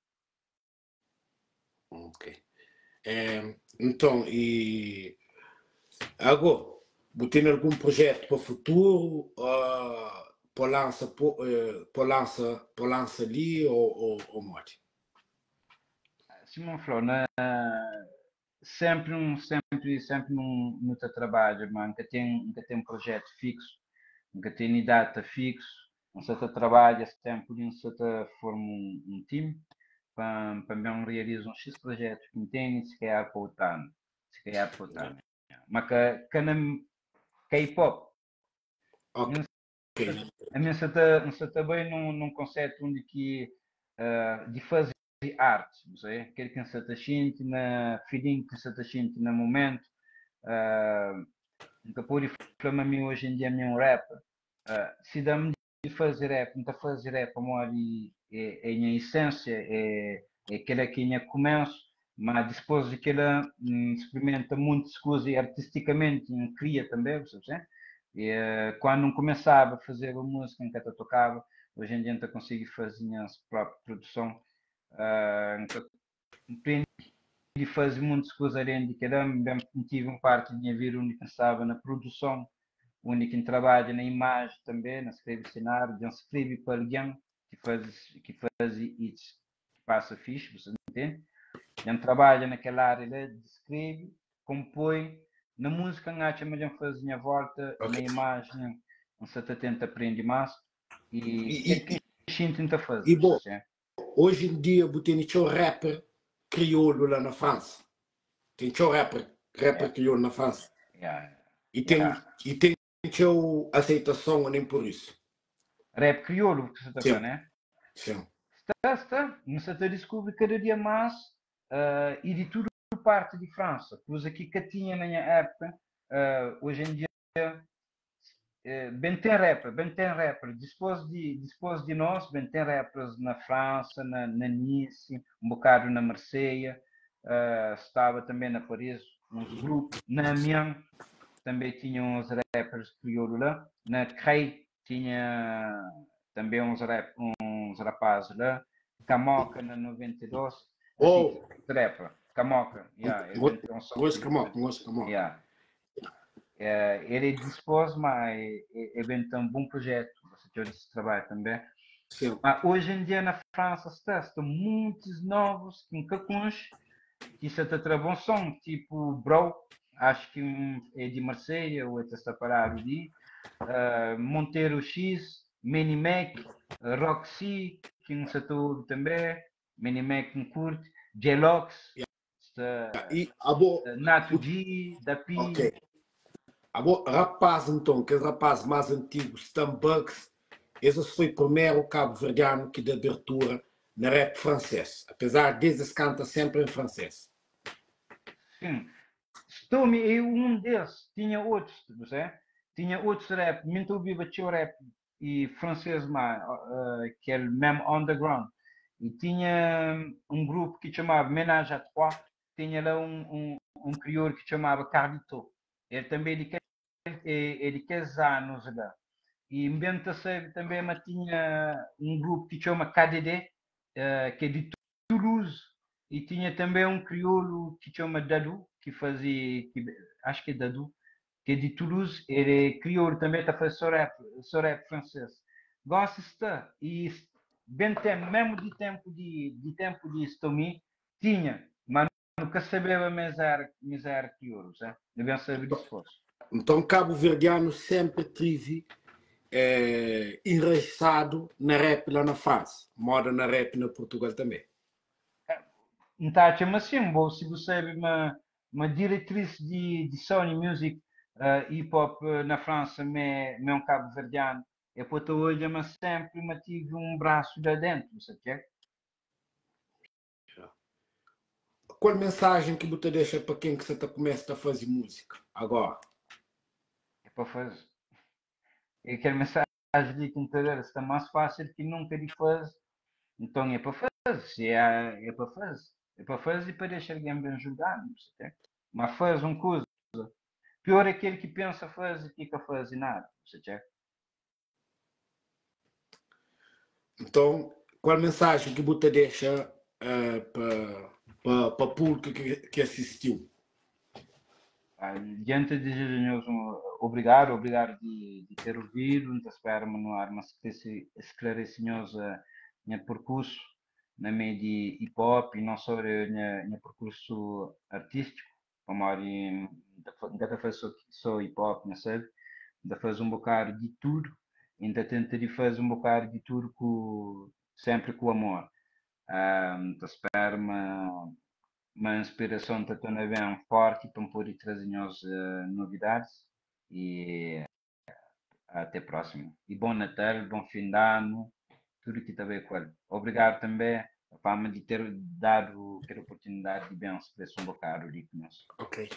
Ok. Então, e agora, você tem algum projeto para o futuro? Para lança ali ou morte? Simão falou, sempre no teu trabalho, mano. Nunca tem um projeto fixo, nunca tem data fixo. Não se trabalha sempre, não se forma um time para mesmo realizar um X projetos que tem, se calhar para o ano. Se calhar para o ano. Mas que hip-hop, Ok. a mim se também num conceito onde que de fazer arte, não sei, quer que se sente na feeling que se sente no momento, nunca por flama a mim hoje em dia um rap, se dá-me de fazer rap, não fazer rap, amor, é a minha essência, é aquela que eu começo, mas depois de que ela experimenta muitas coisas artisticamente, cria também, sabe? E, quando não começava a fazer a música em que eu tocava, hoje em dia eu consigo fazer a própria produção, compreendo e fazer muitas coisas além de caramba, tive uma parte da minha vida onde pensava na produção, onde quem trabalha na imagem também, na escreve cenário, já escreve para alguém que faz isso, que passa fixe, você entende? Já trabalha naquela área de escreve, compõe, na música não acha, mas já faz a minha volta, na Ok. imagem, não se tenta aprender mais, e E, é que a gente tenta fazer, e bom, você. hoje em dia você tem um rapper crioulo lá na França. Tem um rapper Yeah, crioulo na França. yeah, E tem, yeah. e tem show aceitação nem por isso. Rap crioulo, que você está Sim, falando, né? sim. Está, mas você descobre cada dia mais, e de tudo parte de França. Pois aqui que tinha na minha época, hoje em dia, bem tem rapper. Depois de nós, bem tem rappers na França, na Nice, um bocado na Marseille, estava também na Paris, uns grupos. Na Amiens também tinha uns rappers crioulos lá. Na Crei tinha também uns rapazes lá. Camoca na 92, assim, Oh, rapper. Camoca, yeah, ele vem ter um som música comigo. moca, música moca. Yeah. Ele dispôs, mas é um bom projeto. Você tem esse trabalho também. Sim. Mas hoje em dia na França estão muitos novos que nunca conheço, que se atravam som, tipo Bro, acho que é de Marseille, ou outro está parado de Monteiro X, Manny Mac, Roxy, que não se atua também, Manny Mac não curte, J-Lox, E a bo, Nato G, ok. Dapi. Rapaz, então, aquele rapaz mais antigo, Stan Bugs, esse foi o primeiro cabo-verdiano que de abertura na rap francês. Apesar desses canta sempre em francês. Sim. Stormy é um desses. Tinha outros, você? Tinha outros rap. Muito viva tinha rap e francês mais, que é mesmo underground. E tinha um grupo que chamava Ménage à Trois. Tinha lá um crioulo que chamava Carlito. Ele também de 15 anos lá. E em Bento também mas tinha um grupo que chama KDD, que é de Toulouse, e tinha também um crioulo que chama Dadu, acho que é Dadu, que é de Toulouse, ele é crioulo também, está a fazer só rap francês. Gosta e bem tempo, mesmo de tempo de Estomi, tinha, mas nunca sabia mas era crioulo, sabe? Devem saber disso fosse. Então, cabo-verdiano sempre teve enraizado na rap lá na França. Moda na rap na Portugal também. Então, mas sim, se você é uma diretriz de Sony Music, hip hop na França, me é um cabo-verdiano, eu puto hoje, mas sempre me tive um braço lá dentro, você quer? Qual mensagem que você deixa para quem que você está começa a fazer música agora? É para fazer. Eu quero mensagem de que entender, está mais fácil que nunca de fazer, então é para fazer, se é para fazer. É para fazer e para deixar alguém bem julgado, não sei. Mas faz uma coisa. Pior é aquele que pensa fazer e fica a fazer nada, não sei. Então, qual mensagem que você deixa para o público que assistiu? Diante de Jesus, obrigado de ter ouvido, de espero-me no ar, mas esclarecimento no percurso na meio de hip hop e não só no percurso artístico, como ainda faço só hip hop, não sei, ainda faz um bocado de tudo, ainda tentei fazer um bocado de tudo sempre com amor. Espero-me uma inspiração está tão bem forte para poder trazer novidades e até próximo. E bom Natal, bom fim de ano, tudo que está bem com ele. Obrigado também para me ter dado a oportunidade de bem expressar um bocado de conheço. Ok.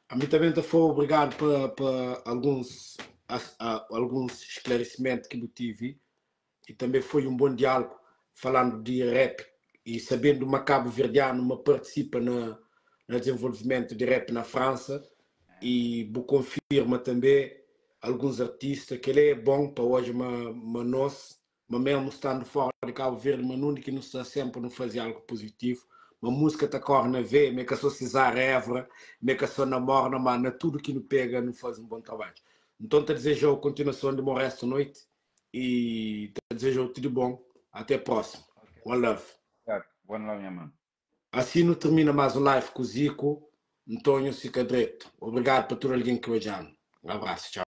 A mim também foi obrigado por alguns esclarecimentos que eu tive e também foi um bom diálogo falando de rap e sabendo uma cabo-verdiano me participa no desenvolvimento de rap na França e me confirma também alguns artistas que ele é bom para hoje mas nós, mas mesmo estando fora de Cabo Verde, mas não que não está sempre a fazer algo positivo. Uma música está correndo a ver, meio que a sua Cesar Évora, meio que a sua namorada, mas tudo que não pega não faz um bom trabalho. Então te desejo a continuação de bom resto da noite e te desejo tudo bom. Até a próxima. Okay. One love. One love, minha mãe. Assim não termina mais o live com o Zico, Antônio Cicadreto. Obrigado por tudo alguém que hoje. Um abraço, tchau.